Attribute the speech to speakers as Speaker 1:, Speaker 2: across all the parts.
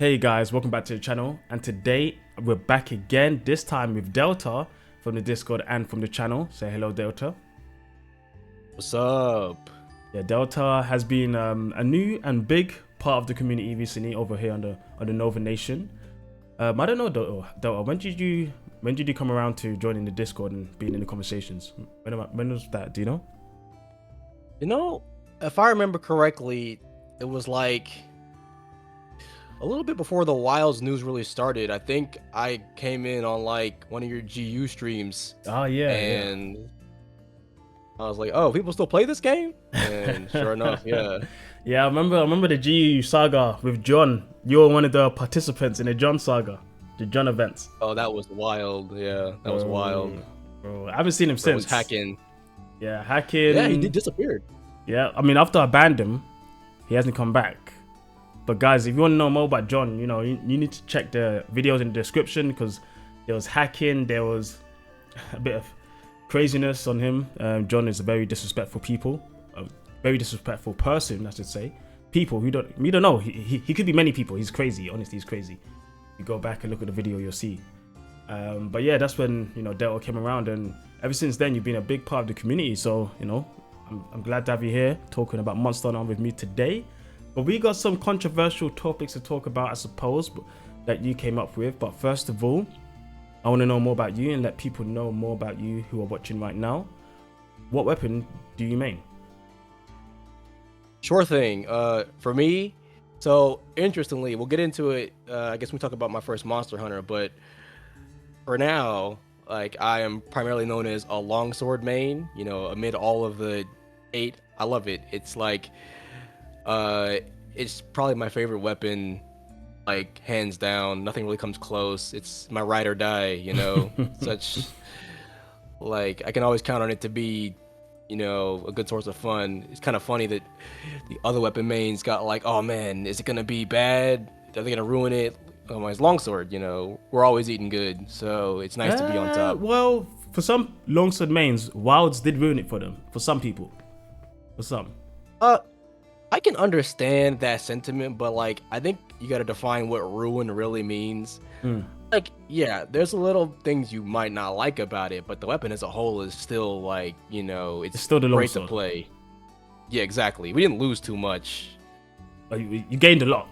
Speaker 1: Hey guys, welcome back to the channel, and today we're back again, this time with Delta from the Discord and from the channel. Say hello, Delta.
Speaker 2: What's up?
Speaker 1: Yeah, Delta has been a new and big part of the community recently over here on the Nova Nation. I don't know, Delta, when did you come around to joining the Discord and being in the conversations? When was that? Do you know?
Speaker 2: You know, if I remember correctly, it was like a little bit before the Wilds news really started. I think I came in on like one of your GU streams.
Speaker 1: Oh yeah,
Speaker 2: and I was like, oh, people still play this game? And sure enough, yeah.
Speaker 1: Yeah, I remember the GU saga with John. You were one of the participants in the John saga, the John events.
Speaker 2: Oh, that was wild. Yeah, that was wild.
Speaker 1: Bro, I haven't seen him since.
Speaker 2: Was hacking.
Speaker 1: Yeah, hacking.
Speaker 2: Yeah, he did disappear.
Speaker 1: Yeah, I mean, after I banned him, he hasn't come back. But guys, if you want to know more about John, you need to check the videos in the description, because there was hacking, there was a bit of craziness on him. John is a very disrespectful person, I should say. People who we don't know. He could be many people. He's crazy. Honestly, he's crazy. You go back and look at the video, you'll see. But yeah, that's when Delta came around, and ever since then you've been a big part of the community. So I'm glad to have you here talking about Monster Hunter with me today. But we got some controversial topics to talk about, I suppose, that you came up with. But first of all, I want to know more about you and let people know more about you who are watching right now. What weapon do you main?
Speaker 2: Sure thing. For me, so interestingly, we'll get into it. I guess we talk about my first Monster Hunter, but for now, like, I am primarily known as a longsword main. Amid all of the 8, I love it. It's like, it's probably my favorite weapon, like, hands down. Nothing really comes close. It's my ride or die. Such, like, I can always count on it to be, a good source of fun. It's kind of funny that the other weapon mains got like, oh man, is it gonna be bad? Are they gonna ruin it? Oh, my longsword, we're always eating good, so it's nice to be on top.
Speaker 1: Well, for some longsword mains, Wilds did ruin it for them. For some people. For some.
Speaker 2: I can understand that sentiment, but like, I think you gotta define what ruin really means. Like, yeah, there's a little things you might not like about it, but the weapon as a whole is still like, it's
Speaker 1: still the
Speaker 2: great
Speaker 1: longsword
Speaker 2: to play. Yeah, exactly. We didn't lose too much.
Speaker 1: You gained a lot.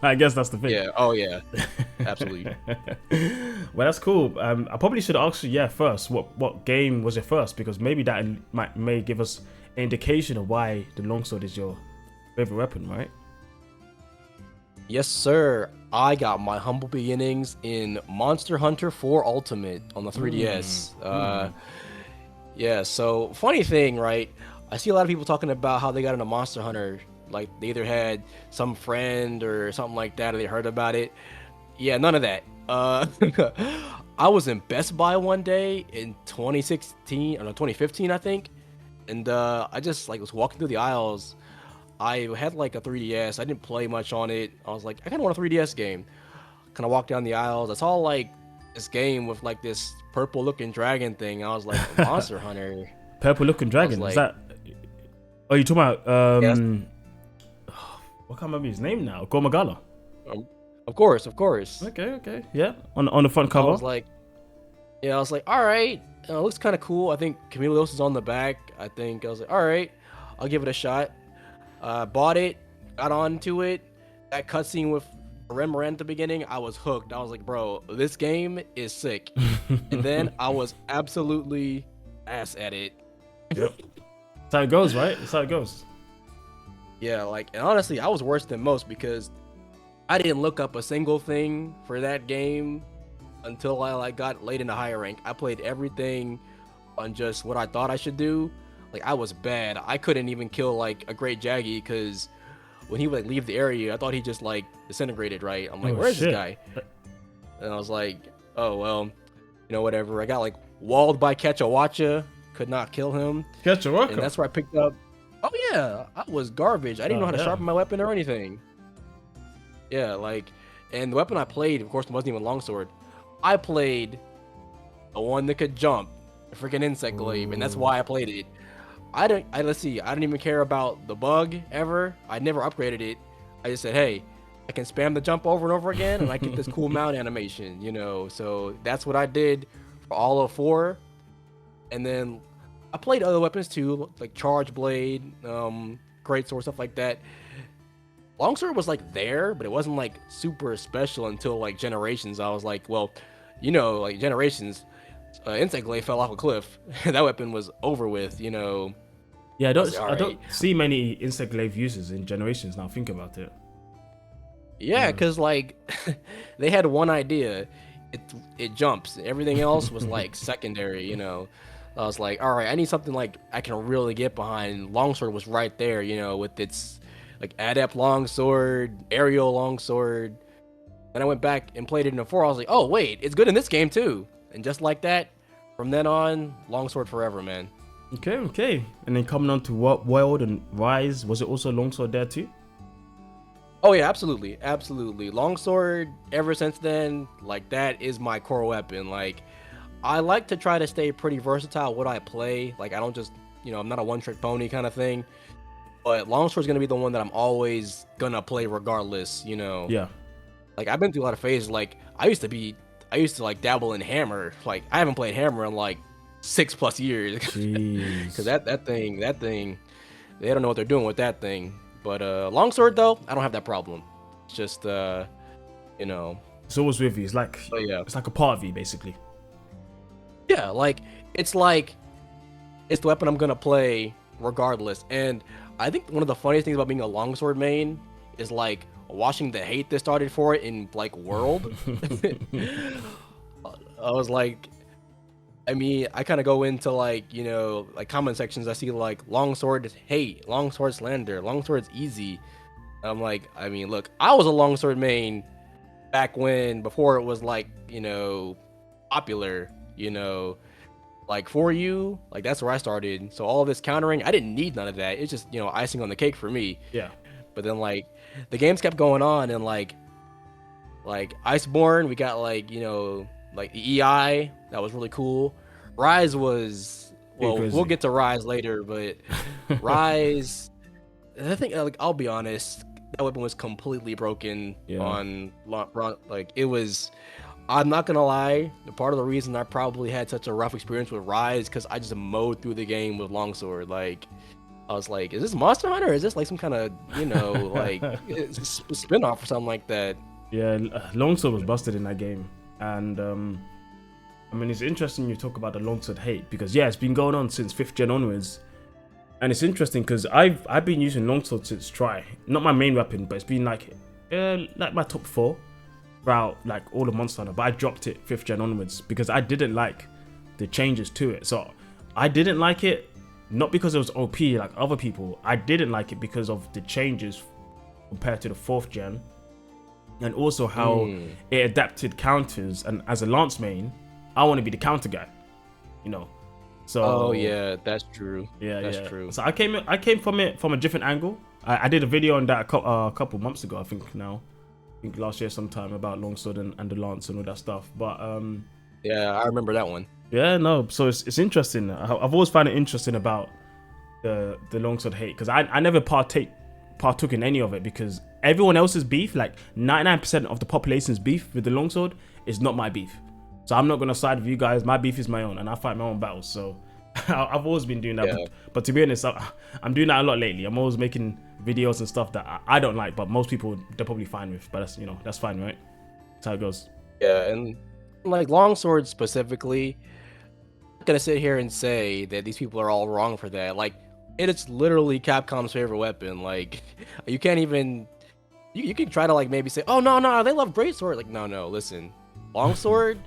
Speaker 1: I guess that's the thing.
Speaker 2: Yeah. Oh yeah. Absolutely.
Speaker 1: Well, that's cool. I probably should ask you, first, what game was it first? Because maybe that may give us an indication of why the longsword is your favorite weapon, right?
Speaker 2: Yes, sir. I got my humble beginnings in Monster Hunter 4 Ultimate on the 3DS. Yeah. So funny thing, right? I see a lot of people talking about how they got into Monster Hunter. Like, they either had some friend or something like that, or they heard about it. Yeah, none of that. I was in Best Buy one day in 2015, I think. And I just like was walking through the aisles. I had like a 3DS. I didn't play much on it. I was like, I kind of want a 3DS game. Kind of walked down the aisles. I saw like this game with like this purple looking dragon thing. I was like, Monster Hunter.
Speaker 1: Purple looking dragon?
Speaker 2: Like,
Speaker 1: is that... Oh, you talking about...
Speaker 2: Yes.
Speaker 1: What can't remember his name now? Gormagala.
Speaker 2: Of course.
Speaker 1: Okay. Yeah. On the front cover.
Speaker 2: I was like, all right. It looks kind of cool. I think Camillus is on the back. I was like, all right, I'll give it a shot. Bought it, got onto it. That cutscene with Remoran at the beginning, I was hooked. I was like, bro, this game is sick. And then I was absolutely ass at it.
Speaker 1: Yep. That's how it goes, right? That's how it goes.
Speaker 2: Yeah, like, and honestly, I was worse than most because I didn't look up a single thing for that game until I like got late in the higher rank. I played everything on just what I thought I should do. Like, I was bad. I couldn't even kill like a great Jaggy because when he would like leave the area, I thought he just like disintegrated, right? I'm like, where's this guy? And I was like, oh well, whatever. I got like walled by Kechawacha, could not kill him.
Speaker 1: Kechawacha?
Speaker 2: And that's where I picked up. Oh yeah, I was garbage. I didn't know how to sharpen my weapon or anything. Yeah, like, and the weapon I played, of course, wasn't even longsword. I played the one that could jump, the freaking insect glaive, and that's why I played it. Let's see, I didn't even care about the bug ever. I never upgraded it. I just said, hey, I can spam the jump over and over again, and I get this cool mount animation, you know. So that's what I did for all of 4. And then I played other weapons too, like Charge Blade, Greatsword, stuff like that. Longsword was like there, but it wasn't like super special until like Generations. I was like, well, you know, like Generations, Insect Glaive fell off a cliff. That weapon was over with, you know.
Speaker 1: Yeah, I don't see many Insect Glaive users in Generations now. Think about it.
Speaker 2: Yeah, because like they had one idea, it jumps. Everything else was like secondary, you know. I was like, all right, I need something like I can really get behind. Longsword was right there, you know, with its like adept longsword, aerial longsword. And I went back and played it in 4. I was like, oh wait, it's good in this game too. And just like that, from then on, longsword forever, man.
Speaker 1: Okay. And then coming on to World and Rise, was it also longsword there too?
Speaker 2: Oh yeah, absolutely. Longsword, ever since then, like that is my core weapon. Like I like to try to stay pretty versatile what I play. Like I don't just, you know, I'm not a one-trick pony kind of thing. But longsword's gonna be the one that I'm always gonna play regardless, you know.
Speaker 1: Yeah.
Speaker 2: Like I've been through a lot of phases. Like I used to like dabble in hammer. Like I haven't played hammer in like 6+ years. Because that thing, they don't know what they're doing with that thing. But longsword though, I don't have that problem. It's just you know.
Speaker 1: It's always with you. It's like it's like a part of you basically.
Speaker 2: Yeah, like it's the weapon I'm gonna play regardless. And I think one of the funniest things about being a longsword main is like watching the hate that started for it in like World. I was like, I mean, I kind of go into like, you know, like comment sections. I see like longsword hate, longsword slander, longsword's easy. I'm like, I mean, look, I was a longsword main back when, before it was like, you know, popular, you know. Like for you, like that's where I started. So all this countering, I didn't need none of that. It's just, you know, icing on the cake for me.
Speaker 1: Yeah.
Speaker 2: But then like the games kept going on, and like Iceborne, we got like, you know, like the EI, that was really cool. Rise was, well, we'll get to Rise later, but Rise, I think, like, I'll be honest, that weapon was completely broken on like it was. I'm not gonna lie, part of the reason I probably had such a rough experience with Rise because I just mowed through the game with longsword. Like I was like, is this Monster Hunter or is this like some kind of, you know, like spin-off or something like that?
Speaker 1: Yeah, longsword was busted in that game. And I mean, it's interesting you talk about the longsword hate because it's been going on since 5th gen onwards. And it's interesting because I've been using longsword since try. Not my main weapon, but it's been like my top 4 throughout like all of Monster Hunter, but I dropped it 5th gen onwards because I didn't like the changes to it. So I didn't like it not because it was OP like other people. I didn't like it because of the changes compared to the 4th gen, and also how it adapted counters. And as a lance main, I want to be the counter guy, you know. So
Speaker 2: yeah, that's true. That's true.
Speaker 1: So I came from it from a different angle. I did a video on that a couple months ago, I think last year sometime, about longsword and the lance and all that stuff. But
Speaker 2: yeah, I remember that one.
Speaker 1: Yeah, no. So it's interesting. I've always found it interesting about the longsword hate because I never partook in any of it because everyone else's beef, like 99% of the population's beef with the longsword, is not my beef. So I'm not gonna side with you guys. My beef is my own, and I fight my own battles. So I've always been doing that.
Speaker 2: Yeah.
Speaker 1: But to be honest, I'm doing that a lot lately. I'm always making videos and stuff that I don't like, but most people, they're probably fine with. But that's, you know, that's fine, right? That's how it goes.
Speaker 2: Yeah, and like longsword specifically, I'm not gonna sit here and say that these people are all wrong for that. Like, it is literally Capcom's favorite weapon. Like, you can't even, you can try to like maybe say, oh no, they love greatsword. Like, no, listen, longsword.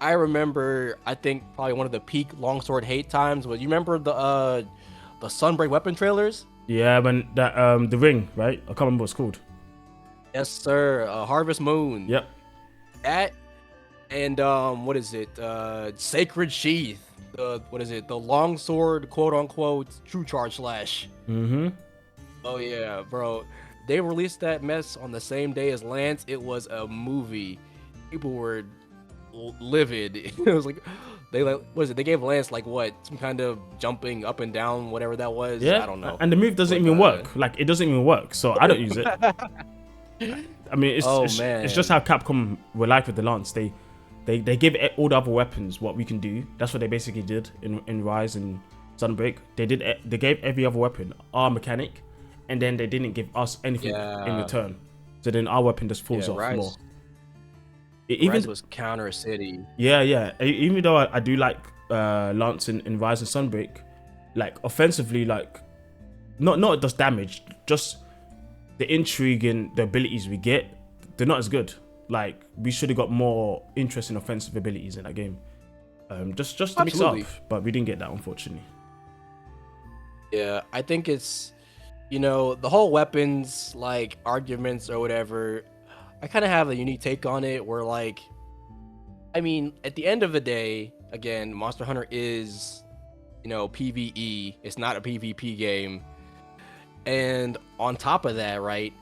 Speaker 2: I remember, I think probably one of the peak longsword hate times was, you remember the Sunbreak weapon trailers?
Speaker 1: Yeah, when that the ring, right? I can't remember what it's called.
Speaker 2: Yes, sir. Harvest Moon.
Speaker 1: Yep.
Speaker 2: That and what is it? Sacred Sheath. What is it? The longsword, quote unquote, true charge slash.
Speaker 1: Mm-hmm.
Speaker 2: Oh yeah, bro. They released that mess on the same day as Lance. It was a movie. People were livid. It was like, they like, what is it? They gave Lance like what, some kind of jumping up and down, whatever that was.
Speaker 1: Yeah,
Speaker 2: I don't know.
Speaker 1: And the move doesn't even work. Like, it doesn't even work. So I don't use it. I mean,
Speaker 2: Oh
Speaker 1: it's
Speaker 2: man.
Speaker 1: just how Capcom were like with the Lance. They give all the other weapons what we can do. That's what they basically did in Rise and Sunbreak. They gave every other weapon our mechanic, and then they didn't give us anything in return. So then our weapon just falls off more.
Speaker 2: Rise was counter city.
Speaker 1: Yeah. Even though I do like Lance in Rise and Sunbreak, like offensively, like not just damage, just the intrigue and the abilities we get, they're not as good. Like we should have got more interesting offensive abilities in that game, just to mix up. But we didn't get that, unfortunately.
Speaker 2: Yeah, I think it's, the whole weapons like arguments or whatever. I kind of have a unique take on it where, like, I mean, at the end of the day, again, Monster Hunter is, PvE. It's not a PvP game. And on top of that, right,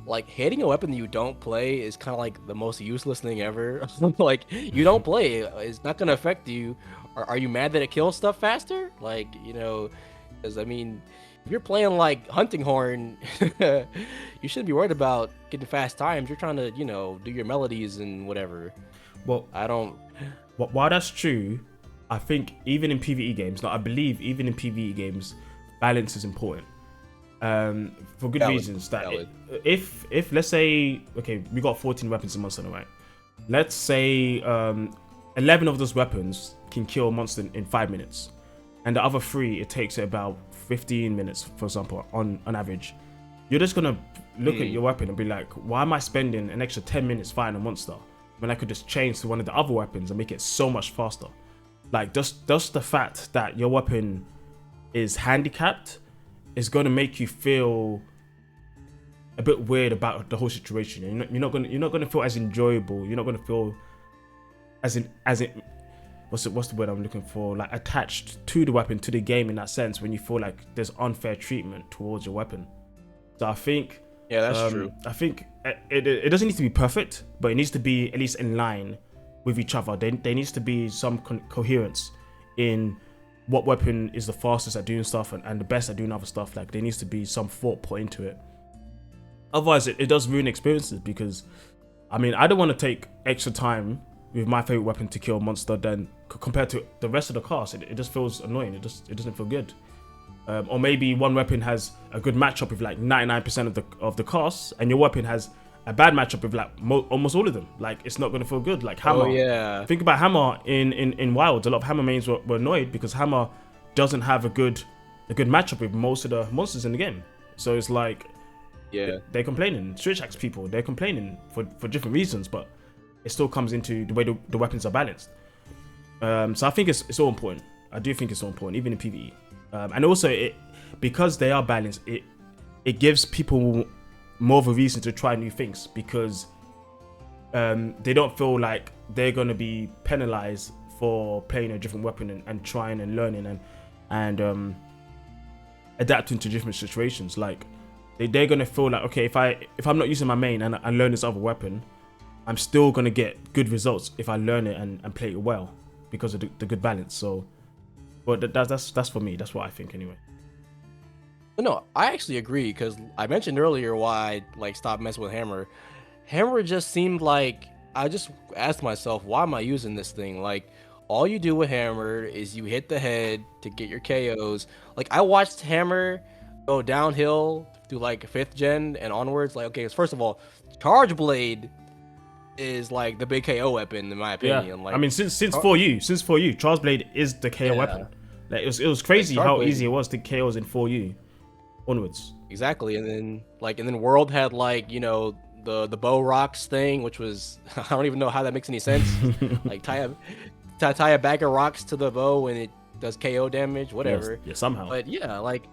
Speaker 2: like, hitting a weapon that you don't play is kind of like the most useless thing ever. Like, you don't play, it's not going to affect you. Are you mad that it kills stuff faster? Like, because, I mean, if you're playing like Hunting Horn, you shouldn't be worried about getting fast times. You're trying to, do your melodies and whatever.
Speaker 1: Well, while that's true, I think even in PvE games, I believe even in PvE games, balance is important. For good reasons. That if let's say, okay, we got 14 weapons in Monster Hunter, right? Let's say 11 of those weapons can kill a monster in 5 minutes, and the other 3 it takes about 15 minutes, for example, on average. You're just gonna look at your weapon and be like, why am I spending an extra 10 minutes fighting a monster when I could just change to one of the other weapons and make it so much faster? Like, just the fact that your weapon is handicapped is going to make you feel a bit weird about the whole situation. You're not going to feel as enjoyable. You're not going to feel as what's the word I'm looking for? Like, attached to the weapon, to the game in that sense, when you feel like there's unfair treatment towards your weapon. So I think,
Speaker 2: that's true.
Speaker 1: I think it doesn't need to be perfect, but it needs to be at least in line with each other. There needs to be some coherence in what weapon is the fastest at doing stuff and the best at doing other stuff. Like, there needs to be some thought put into it. Otherwise, it does ruin experiences, because, I mean, I don't want to take extra time with my favorite weapon to kill a monster than compared to the rest of the cast. It just feels annoying. It doesn't feel good. Or maybe one weapon has a good matchup with like 99% of the cast, and your weapon has a bad matchup with like almost all of them. Like, it's not going to feel good. Like Hammer.
Speaker 2: Oh, yeah.
Speaker 1: Think about Hammer in Wilds. A lot of Hammer mains were annoyed because Hammer doesn't have a good matchup with most of the monsters in the game. So it's like, they're complaining. Switch Axe people, they're complaining for different reasons, but it still comes into the way the weapons are balanced. So I think it's all important. I do think it's all important, even in PvE. And also, because they are balanced, it gives people more of a reason to try new things, because they don't feel like they're going to be penalized for playing a different weapon and trying and learning and adapting to different situations. Like, they're going to feel like, okay, if I'm not using my main and I learn this other weapon, I'm still going to get good results if I learn it and play it well, because of the good balance. So, but that's for me. That's what I think anyway.
Speaker 2: No, I actually agree, because I mentioned earlier why I stopped messing with Hammer. Hammer just seemed like, I just asked myself, why am I using this thing? Like, all you do with Hammer is you hit the head to get your KOs. Like, I watched Hammer go downhill through like 5th gen and onwards. Like, okay, first of all, Charge Blade is like the big KO weapon in my opinion.
Speaker 1: Yeah.
Speaker 2: Like,
Speaker 1: I mean, since 4U, Charge Blade is the KO weapon. Like, it was crazy how easy it was to KOs in 4U onwards.
Speaker 2: Exactly. And then World had the bow rocks thing, which was I don't even know how that makes any sense. Like, tie a bag of rocks to the bow and it does KO damage, whatever.
Speaker 1: Yeah, somehow.
Speaker 2: But yeah, like,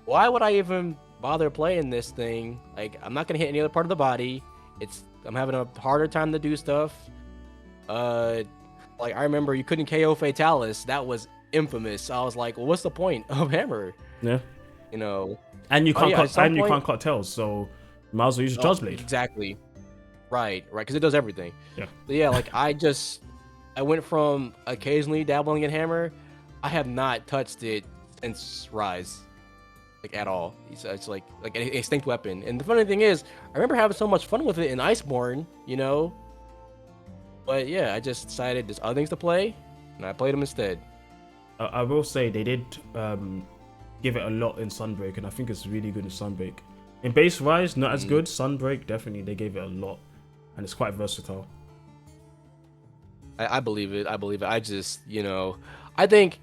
Speaker 2: why would I even bother playing this thing? Like, I'm not gonna hit any other part of the body. I'm having a harder time to do stuff. Like, I remember you couldn't KO Fatalis. That was infamous. I was like, well, what's the point of Hammer?
Speaker 1: Yeah.
Speaker 2: And
Speaker 1: you can't cut tails, so you might as well use your Charge Blade.
Speaker 2: Exactly. Right, because it does everything.
Speaker 1: Yeah.
Speaker 2: But yeah, like, I went from occasionally dabbling in Hammer. I have not touched it since Rise. like at all. It's like an extinct weapon. And the funny thing is, I remember having so much fun with it in Iceborne, you know. But yeah, I just decided there's other things to play, and I played them instead.
Speaker 1: I will say they did give it a lot in Sunbreak, and I think it's really good in Sunbreak. In Base Rise, not as good. Sunbreak, definitely, they gave it a lot, and it's quite versatile.
Speaker 2: I believe it. I believe it. I just, I think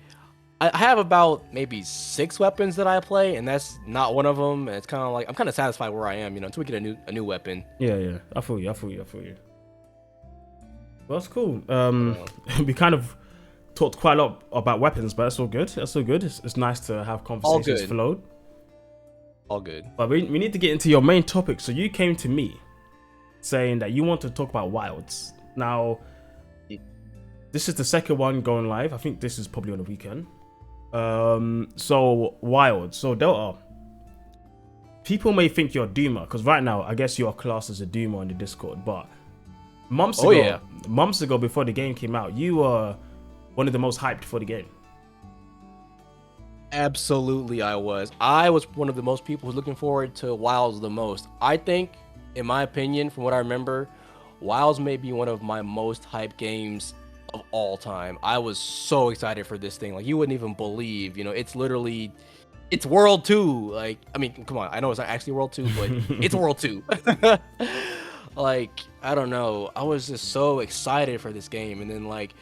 Speaker 2: I have about maybe 6 weapons that I play, and that's not one of them. And it's kind of like I'm kind of satisfied where I am, until we get a new weapon.
Speaker 1: Yeah. I feel you. Well, that's cool. We kind of talked quite a lot about weapons, but that's all good. It's nice to have conversations flowed.
Speaker 2: All good.
Speaker 1: But we need to get into your main topic. So you came to me saying that you want to talk about wilds. Now, this is the second one going live. I think this is probably on the weekend. So wilds. So Delta, people may think you're a doomer because right now I guess you're classed as a doomer on the Discord. But months ago, before the game came out, you were one of the most hyped for the game.
Speaker 2: Absolutely, I was. I was one of the most people who's looking forward to Wilds the most. I think, in my opinion, from what I remember, Wilds may be one of my most hyped games of all time. I was so excited for this thing. Like, you wouldn't even believe, it's literally, it's World 2. Like, I mean, come on. I know it's not actually World 2, but it's World 2. Like, I don't know. I was just so excited for this game. And then, like,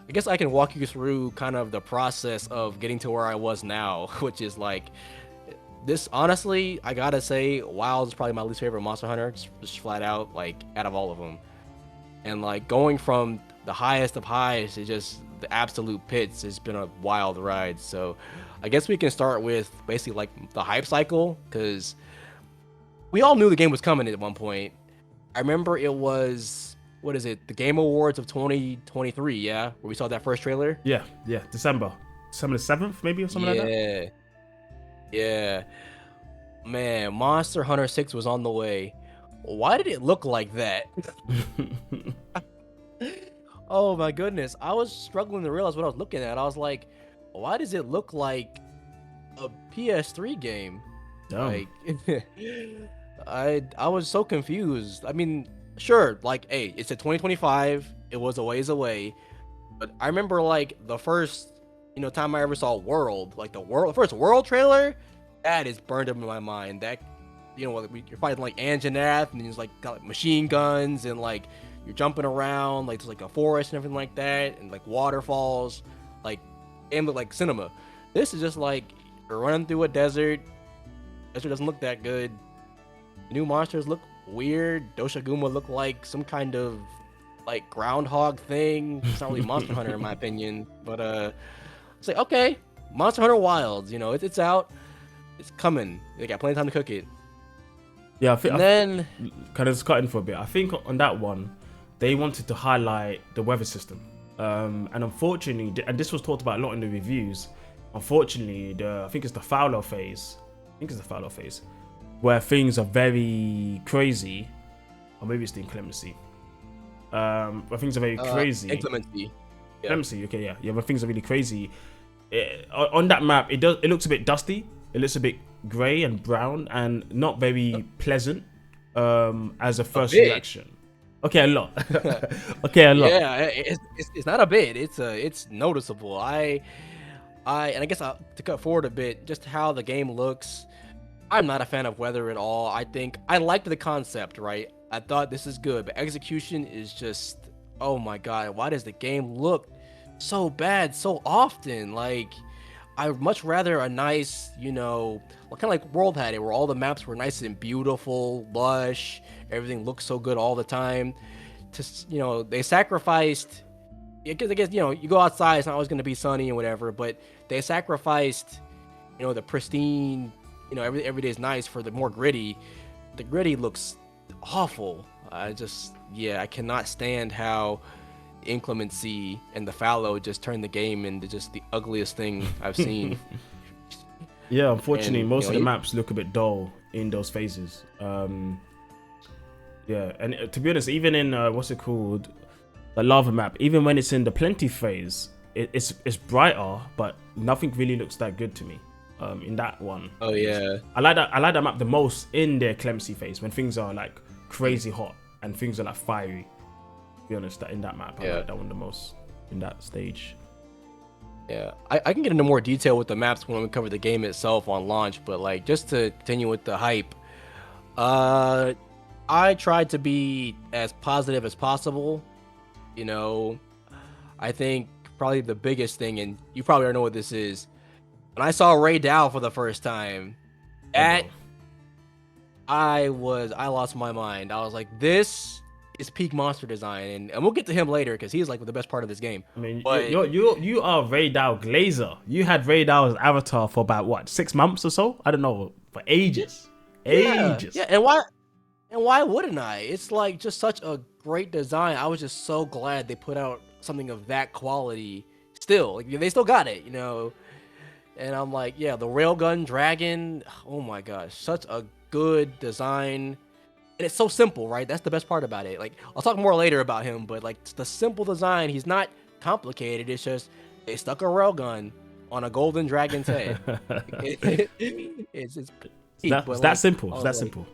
Speaker 2: I guess I can walk you through kind of the process of getting to where I was now, which is like this. Honestly, I gotta say, WoW is probably my least favorite Monster Hunter, just flat out, like out of all of them. And like going from the highest of highs to just the absolute pits has been a wild ride. So I guess we can start with basically like the hype cycle, because we all knew the game was coming at one point. I remember it was, what is it? The Game Awards of 2023, yeah? Where we saw that first trailer?
Speaker 1: Yeah. December the 7th, maybe, or something like that?
Speaker 2: Yeah. Man, Monster Hunter 6 was on the way. Why did it look like that? Oh my goodness. I was struggling to realize what I was looking at. I was like, why does it look like a PS3 game?
Speaker 1: Dumb.
Speaker 2: Like, I was so confused. I mean, sure, like, hey, it's at 2025. It was a ways away, but I remember like the first, time I ever saw World, like the first World trailer, that is burned up in my mind. That, you're fighting like Anjanath, and there's like got like machine guns, and like you're jumping around, like there's like a forest and everything like that, and like waterfalls, like game looked like cinema. This is just like you're running through a desert. Desert doesn't look that good. New monsters look weird. Doshaguma look like some kind of like groundhog thing. It's not really Monster Hunter in my opinion, but it's like, okay, Monster Hunter Wilds, it's out, it's coming. They got plenty of time to cook it.
Speaker 1: Yeah, I think kind of just cut in for a bit. I think on that one, they wanted to highlight the weather system, and unfortunately, and this was talked about a lot in the reviews. Unfortunately, I think it's the Fowler phase. Where things are very crazy, or maybe it's the inclemency. Where things are very crazy.
Speaker 2: Inclemency. Yeah.
Speaker 1: Clemency. Okay, yeah. Where things are really crazy. On that map, it looks a bit dusty. It looks a bit grey and brown, and not very pleasant. As a first reaction. Okay, a lot.
Speaker 2: Yeah, it's not a bit. It's noticeable. And I guess to cut forward a bit, just how the game looks. I'm not a fan of weather at all. I think I liked the concept, right? I thought this is good, but execution is just, oh my god, why does the game look so bad so often? Like, I'd much rather a nice, kind of like World had it, where all the maps were nice and beautiful, lush, everything looks so good all the time. They sacrificed, because I guess, you go outside, it's not always going to be sunny and whatever, but they sacrificed, the pristine, every day is nice for the more gritty. The gritty looks awful. I cannot stand how inclemency and the fallow just turned the game into just the ugliest thing I've seen.
Speaker 1: Yeah, unfortunately, most of the maps look a bit dull in those phases. Yeah, and to be honest, even in what's it called, the lava map, even when it's in the plenty phase, it's brighter, but nothing really looks that good to me. in that one.
Speaker 2: Oh yeah.
Speaker 1: I like that map the most in their clemency phase when things are like crazy hot and things are like fiery. To be honest, that in that map, I like that one the most in that stage.
Speaker 2: Yeah, I can get into more detail with the maps when we cover the game itself on launch, but like just to continue with the hype, I tried to be as positive as possible. You know, I think probably the biggest thing, and you probably already know what this is. When I saw Rey Dau for the first time, I lost my mind. I was like, this is peak monster design, and we'll get to him later because he's like the best part of this game.
Speaker 1: I mean,
Speaker 2: but
Speaker 1: you are Rey Dau Glazer. You had Rey Dau's avatar for about what, 6 months or so? I don't know, for ages. Ages.
Speaker 2: Yeah, and why wouldn't I? It's like just such a great design. I was just so glad they put out something of that quality. Still, like they still got it, you know. And I'm like, yeah, the railgun dragon. Oh my gosh, such a good design. And it's so simple, right? That's the best part about it. Like, I'll talk more later about him, but like the simple design, he's not complicated. It's just they stuck a railgun on a golden dragon's head. It's
Speaker 1: that simple. It's that simple.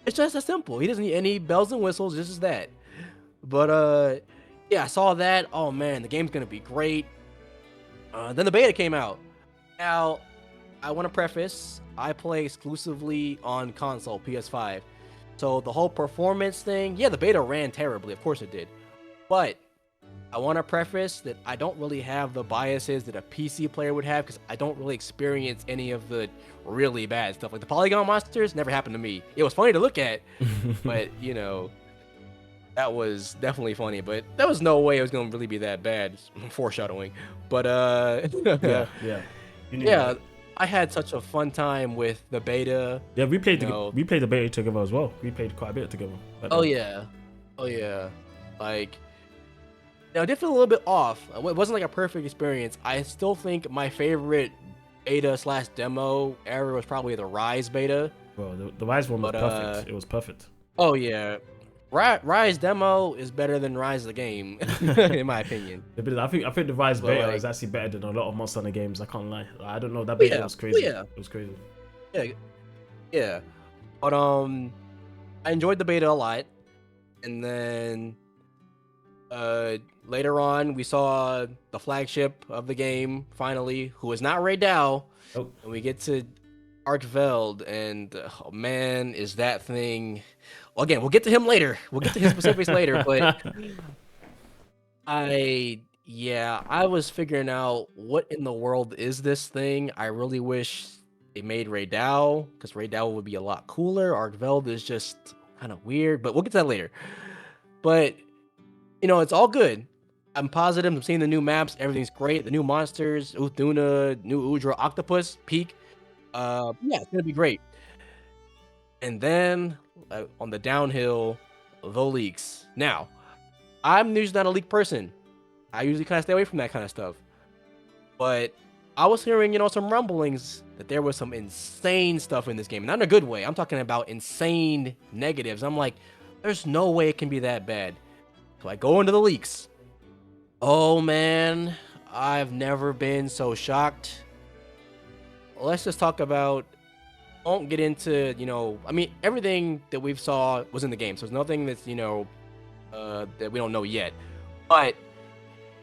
Speaker 2: It's just that simple. He doesn't need any bells and whistles. It's just that. But yeah, I saw that. Oh man, the game's gonna be great. Then the beta came out. Now, I want to preface, I play exclusively on console, PS5. So the whole performance thing, yeah, the beta ran terribly, of course it did. But I want to preface that I don't really have the biases that a PC player would have because I don't really experience any of the really bad stuff. Like the polygon monsters never happened to me. It was funny to look at, but you know, that was definitely funny. But there was no way it was going to really be that bad. Foreshadowing. But yeah. I had such a fun time with the beta.
Speaker 1: Yeah, we played the beta together as well. We played quite a bit together.
Speaker 2: Oh yeah. Like, you know, it did feel a little bit off. It wasn't like a perfect experience. I still think my favorite beta/demo ever was probably the Rise beta.
Speaker 1: Well, the Rise one was perfect. It was perfect.
Speaker 2: Oh yeah. Rise demo is better than Rise the game, in my opinion.
Speaker 1: I think the Rise beta is actually better than a lot of Monster Hunter games. I can't lie. I don't know, that beta was crazy. It was crazy.
Speaker 2: Yeah. But I enjoyed the beta a lot, and then later on we saw the flagship of the game finally, who is not Rey Dau, and we get to Arkveld, and oh man, is that thing. Well, again, we'll get to him later. We'll get to his specifics later, but I was figuring out what in the world is this thing. I really wish they made Rey Dau, because Rey Dau would be a lot cooler. Arkveld is just kind of weird, but we'll get to that later. But, you know, it's all good. I'm positive. I'm seeing the new maps. Everything's great. The new monsters, Uthuna, new Udra, Octopus, Peak. Yeah, it's going to be great. And then on the downhill, the leaks. Now, I'm usually not a leak person. I usually kind of stay away from that kind of stuff. But I was hearing, you know, some rumblings that there was some insane stuff in this game. Not in a good way. I'm talking about insane negatives. I'm like, there's no way it can be that bad. So I go into the leaks. Oh, man. I've never been so shocked. Let's just talk about... Won't get into, you know, I mean, everything that we've saw was in the game, so there's nothing that's, you know, that we don't know yet. But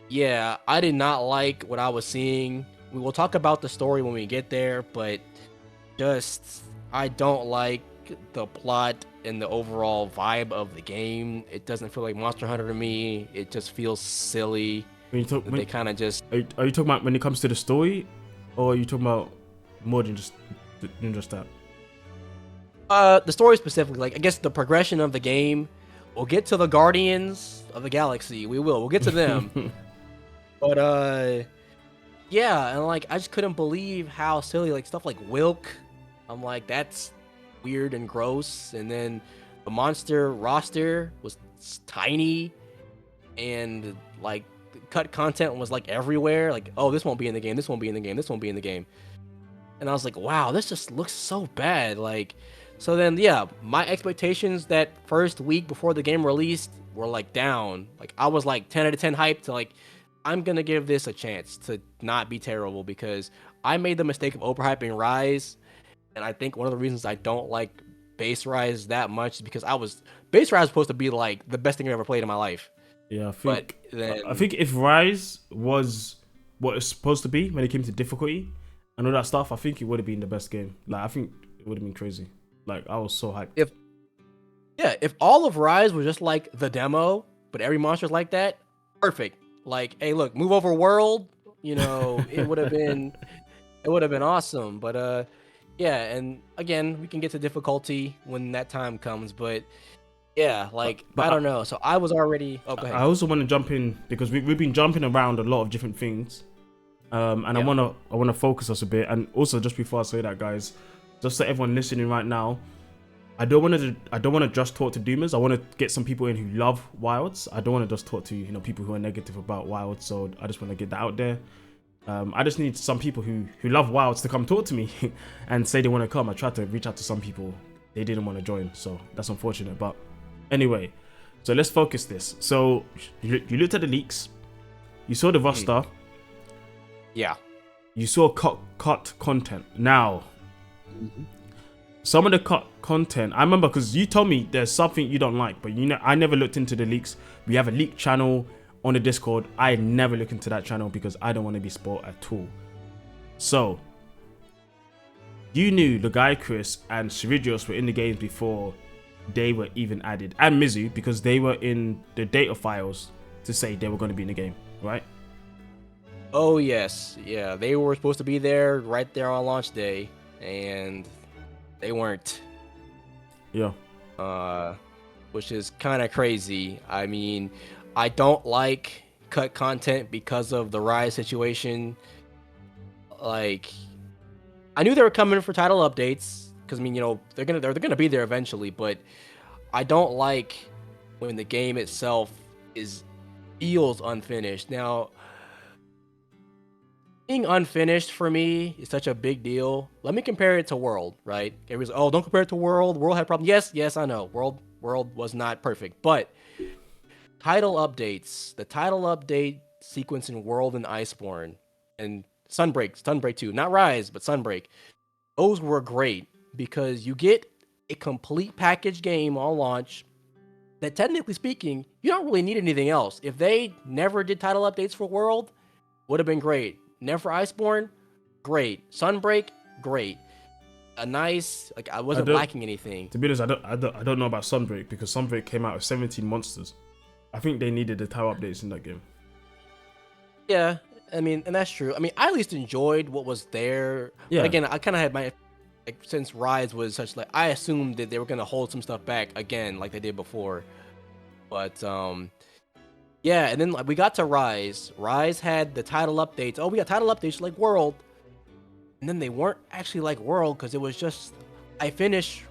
Speaker 2: yeah, I did not like what I was seeing. We will talk about the story when we get there, but just I don't like the plot and the overall vibe of the game. It doesn't feel like Monster Hunter to me. It just feels silly. They kind of just.
Speaker 1: Are you talking about when it comes to the story, or are you talking about more than just that?
Speaker 2: The story specifically, like I guess the progression of the game. We'll get to the Guardians of the Galaxy. We'll get to them. But yeah, and like I just couldn't believe how silly, like stuff like Wilk. I'm like, that's weird and gross. And then the monster roster was tiny, and like cut content was like everywhere. Like, oh, this won't be in the game. This won't be in the game. This won't be in the game. And I was like, wow, this just looks so bad. Like, so then, yeah, my expectations that first week before the game released were like down. Like, I was like 10 out of 10 hyped to like, I'm going to give this a chance to not be terrible because I made the mistake of overhyping Rise, and I think one of the reasons I don't like base Rise that much is because base Rise was supposed to be like the best thing I've ever played in my life.
Speaker 1: Yeah,
Speaker 2: But then
Speaker 1: I think if Rise was what it's supposed to be when it came to difficulty and all that stuff, I think it would have been the best game. Like, I think it would have been crazy. Like, I was so hyped.
Speaker 2: if all of Rise was just like the demo, but every monster's like that, perfect. Like, hey, look, move over world, it would have been awesome. But yeah, and again, we can get to difficulty when that time comes, but yeah, like
Speaker 1: But
Speaker 2: I don't know. So I was already go ahead.
Speaker 1: I also want to jump in because we've been jumping around a lot of different things, and I wanna focus us a bit. And also, just before I say that, guys, just so everyone listening right now, I don't want to just talk to Doomers. I want to get some people in who love Wilds. I don't want to just talk to people who are negative about Wilds. So I just want to get that out there. I just need some people who love Wilds to come talk to me and say they want to come. I tried to reach out to some people, they didn't want to join, so that's unfortunate. But anyway, so let's focus this. So you looked at the leaks, you saw the roster,
Speaker 2: Yeah.
Speaker 1: you saw cut content. Now, some of the cut content, I remember because you told me there's something you don't like, but I never looked into the leaks. We have a leak channel on the Discord. I never look into that channel because I don't want to be spoiled at all. So you knew Lagiacrus and Seregios were in the games before they were even added, and Mizu, because they were in the data files to say they were going to be in the game, right?
Speaker 2: Oh yes, yeah. They were supposed to be there right there on launch day, and they weren't.
Speaker 1: Yeah.
Speaker 2: Which is kind of crazy. I mean, I don't like cut content because of the Rise situation. Like, I knew they were coming for title updates because I mean, they're gonna be there eventually. But I don't like when the game itself feels unfinished. Now, being unfinished for me is such a big deal. Let me compare it to World, right? Everybody's, oh, don't compare it to World. World had problems. Yes, I know. World was not perfect, but title updates, the title update sequence in World and Iceborne and Sunbreak 2, not Rise, but Sunbreak, those were great because you get a complete package game on launch that, technically speaking, you don't really need anything else. If they never did title updates for World, would have been great. Never Iceborne, great. Sunbreak, great. A nice, I wasn't lacking anything.
Speaker 1: To be honest, I don't know about Sunbreak because Sunbreak came out with 17 monsters. I think they needed the title updates in that game.
Speaker 2: Yeah, I mean, and that's true. I mean, I at least enjoyed what was there.
Speaker 1: Yeah.
Speaker 2: But again, I kind of had my, since Rise was such, I assumed that they were gonna hold some stuff back again, like they did before. But yeah, and then we got to Rise. Rise had the title updates. Oh, we got title updates like World, and then they weren't actually like World because it was just I finished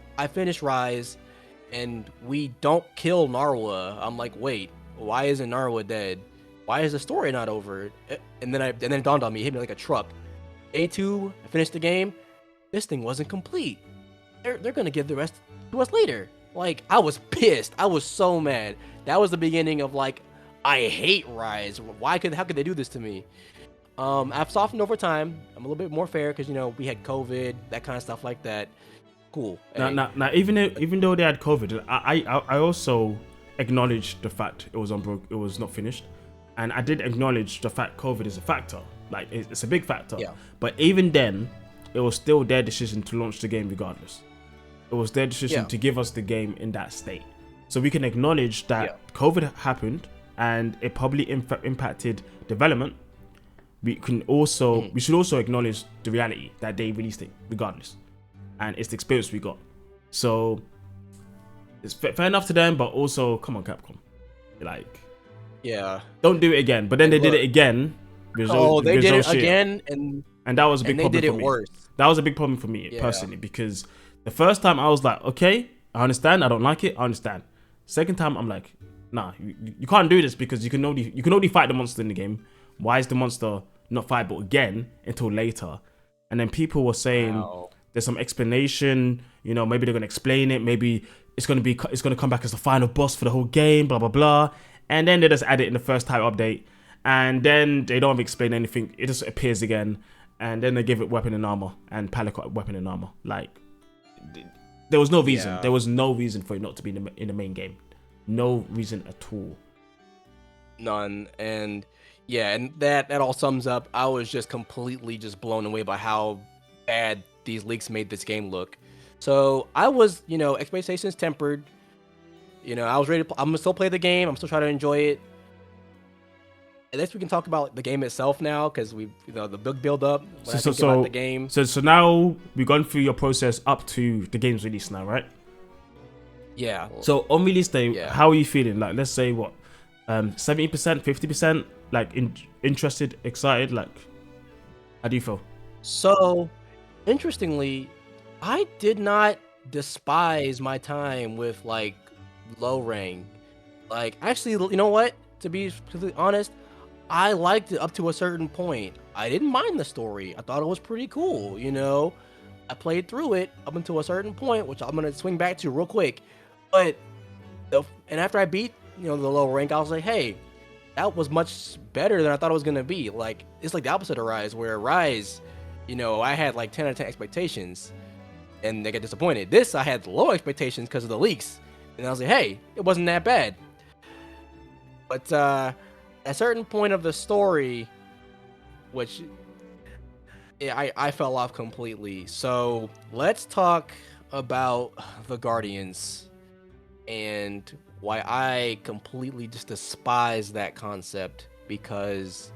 Speaker 2: Rise, and we don't kill Narwa. I'm like, wait, why isn't Narwa dead? Why is the story not over? And then it dawned on me, it hit me like a truck. A2, I finished the game. This thing wasn't complete. They're gonna give the rest to us later. Like, I was pissed. I was so mad. That was the beginning of I hate Rise. How could they do this to me? I've softened over time. I'm a little bit more fair because we had COVID, that kind of stuff like that. Cool.
Speaker 1: Now, even though they had COVID, I also acknowledged the fact it was not finished, and I did acknowledge the fact COVID is a factor. Like, it's a big factor.
Speaker 2: Yeah.
Speaker 1: But even then, it was still their decision to launch the game regardless. It was their decision to give us the game in that state. So we can acknowledge that COVID happened and it probably impacted development. We should also acknowledge the reality that they released it regardless, and it's the experience we got. So it's fair enough to them, but also, come on, Capcom, don't do it again. But then they did it again.
Speaker 2: They did it again,
Speaker 1: and that was a big problem. They did it worse. That was a big problem for me personally, because the first time I was like, okay, I understand, I don't like it, I understand. Second time I'm like, nah, you can't do this because you can only fight the monster in the game. Why is the monster not fightable again until later? And then people were saying there's some explanation, maybe they're gonna explain it, maybe it's gonna come back as the final boss for the whole game, blah blah blah. And then they just add it in the first time update, and then they don't explain anything. It just appears again, and then they give it weapon and armor, and Palico weapon and armor. Like, there was no reason. There was no reason for it not to be in the main game. No reason at all.
Speaker 2: None. And yeah, and that all sums up. I was just completely just blown away by how bad these leaks made this game look. So I was, expectations tempered. I was ready to. I'm gonna still play the game. I'm still trying to enjoy it. I guess we can talk about the game itself now, because we, the big build up. About the game.
Speaker 1: So now we've gone through your process up to the game's release now, right?
Speaker 2: Yeah.
Speaker 1: So on release day, how are you feeling? Like, let's say what, 70%, 50%, like interested, excited. Like, how do you feel?
Speaker 2: So, interestingly, I did not despise my time with like low rank. Like, actually, you know what? To be completely honest, I liked it up to a certain point. I didn't mind the story. I thought it was pretty cool, I played through it up until a certain point, which I'm gonna swing back to real quick. But and after I beat, the low rank, I was like, hey, that was much better than I thought it was gonna be. Like, it's like the opposite of Rise, where Rise, I had like 10 out of 10 expectations, and they got disappointed. This, I had low expectations because of the leaks, and I was like, hey, it wasn't that bad. But at a certain point of the story, which I fell off completely. So let's talk about the Guardians and why I completely just despise that concept, because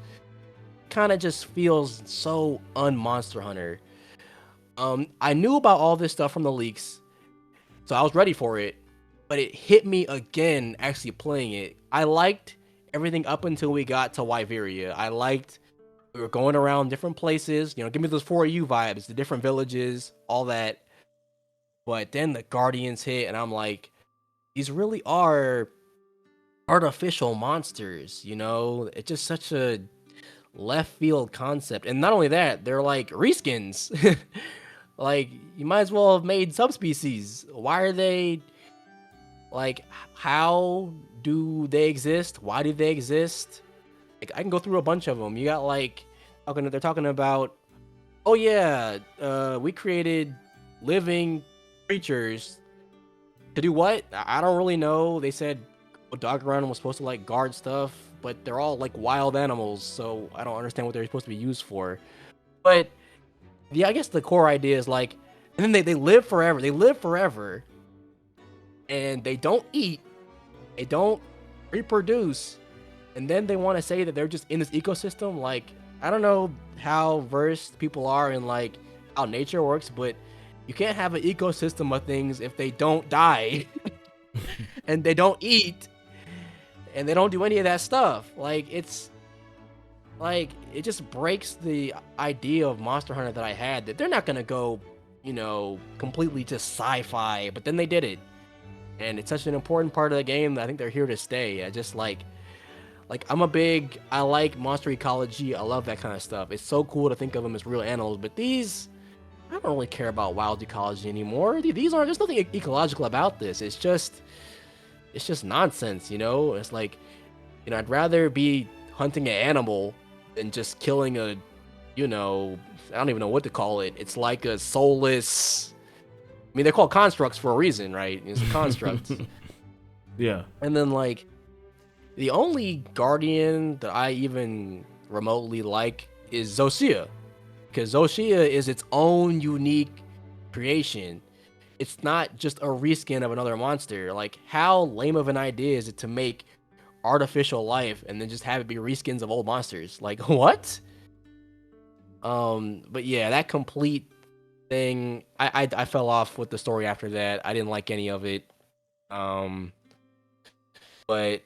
Speaker 2: it kind of just feels so un-Monster Hunter. I knew about all this stuff from the leaks, so I was ready for it, but it hit me again actually playing it. I liked everything up until we got to Wyveria. We were going around different places, give me those 4U vibes, the different villages, all that. But then the Guardians hit, and I'm like, these really are artificial monsters, It's just such a left field concept. And not only that, they're like reskins. Like, you might as well have made subspecies. Why are they, like, how do they exist? Why do they exist? Like, I can go through a bunch of them. You got like, they're talking about, oh yeah, we created living creatures to do what? I don't really know. They said Doggerun was supposed to like guard stuff, but they're all like wild animals, so I don't understand what they're supposed to be used for. But yeah, I guess the core idea is like, and then they live forever. They live forever, and they don't eat. They don't reproduce, and then they want to say that they're just in this ecosystem. Like, I don't know how versed people are in like how nature works, but you can't have an ecosystem of things if they don't die and they don't eat and they don't do any of that stuff. Like, it's like, it just breaks the idea of Monster Hunter that I had, that they're not gonna go, completely just sci-fi, but then they did it. And it's such an important part of the game that I think they're here to stay. I just like I like monster ecology. I love that kind of stuff. It's so cool to think of them as real animals, but these, I don't really care about wild ecology anymore. There's nothing ecological about this. It's just nonsense, It's like, I'd rather be hunting an animal than just killing a, I don't even know what to call it. It's like a soulless, I mean, they're called constructs for a reason, right? It's a construct.
Speaker 1: Yeah.
Speaker 2: And then, like, the only Guardian that I even remotely like is Zosia. Because Zosia is its own unique creation. It's not just a reskin of another monster. Like, how lame of an idea is it to make artificial life and then just have it be reskins of old monsters? Like, what? But yeah, that complete thing, I fell off with the story after that. I didn't like any of it. But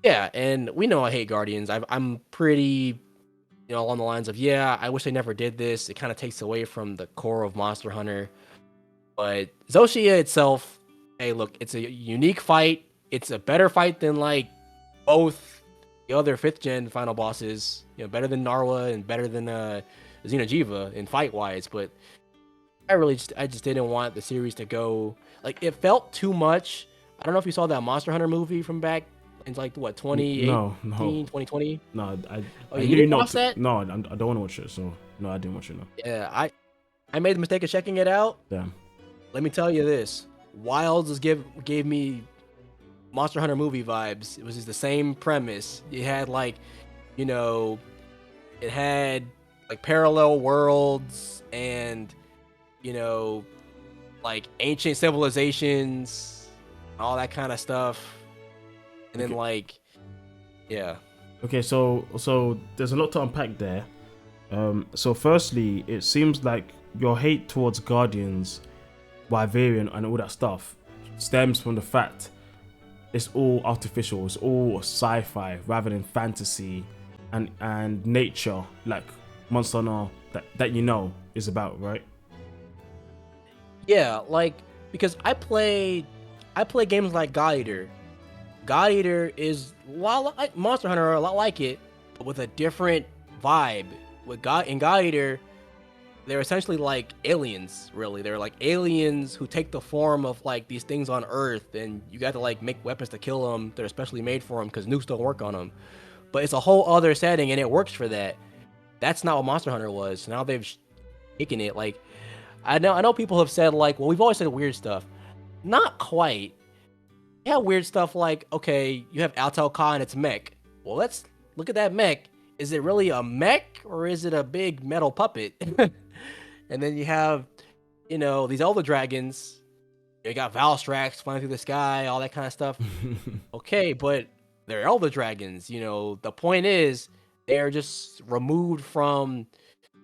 Speaker 2: yeah, and we know I hate Guardians. I'm pretty, along the lines of, yeah, I wish they never did this. It kind of takes away from the core of Monster Hunter. But Zosia itself, hey, look, it's a unique fight. It's a better fight than like both the other 5th gen final bosses. Better than Narwa and better than Xeno'jiiva in fight wise. But I just didn't want the series to go, like, it felt too much. I don't know if you saw that Monster Hunter movie from back in like what, 2018, 2020?
Speaker 1: No,
Speaker 2: Oh, you didn't watch that?
Speaker 1: No, I don't want to watch it. So No, I didn't watch it. No.
Speaker 2: Yeah, I made the mistake of checking it out.
Speaker 1: Damn.
Speaker 2: Let me tell you this: Wilds gave me Monster Hunter movie vibes. It was just the same premise. It had like, you know, it had like parallel worlds and, you know, like ancient civilizations, all that kind of stuff. And then like, yeah.
Speaker 1: Okay, so there's a lot to unpack there. So firstly, it seems like your hate towards Guardians, Wyverian, and all that stuff stems from the fact it's all artificial, it's all sci-fi rather than fantasy and nature, like Monster Hunter that you know is about, right?
Speaker 2: Yeah, like because I play games like God Eater. God Eater is a lot like Monster Hunter, a lot like it, but with a different vibe. In God Eater, they're essentially like aliens, really. They're like aliens who take the form of like these things on Earth, and you got to like make weapons to kill them. They're especially made for them because nukes don't work on them. But it's a whole other setting, and it works for that. That's not what Monster Hunter was. Now they've taken it. Like, I know people have said like, well, we've always said weird stuff. Not quite. Yeah, weird stuff like, okay, you have Altel Ka and its mech. Well, let's look at that mech. Is it really a mech or is it a big metal puppet? And then you have, you know, these Elder Dragons. You got Valstrax flying through the sky, all that kind of stuff. Okay, but they're Elder Dragons. You know, the point is they're just removed from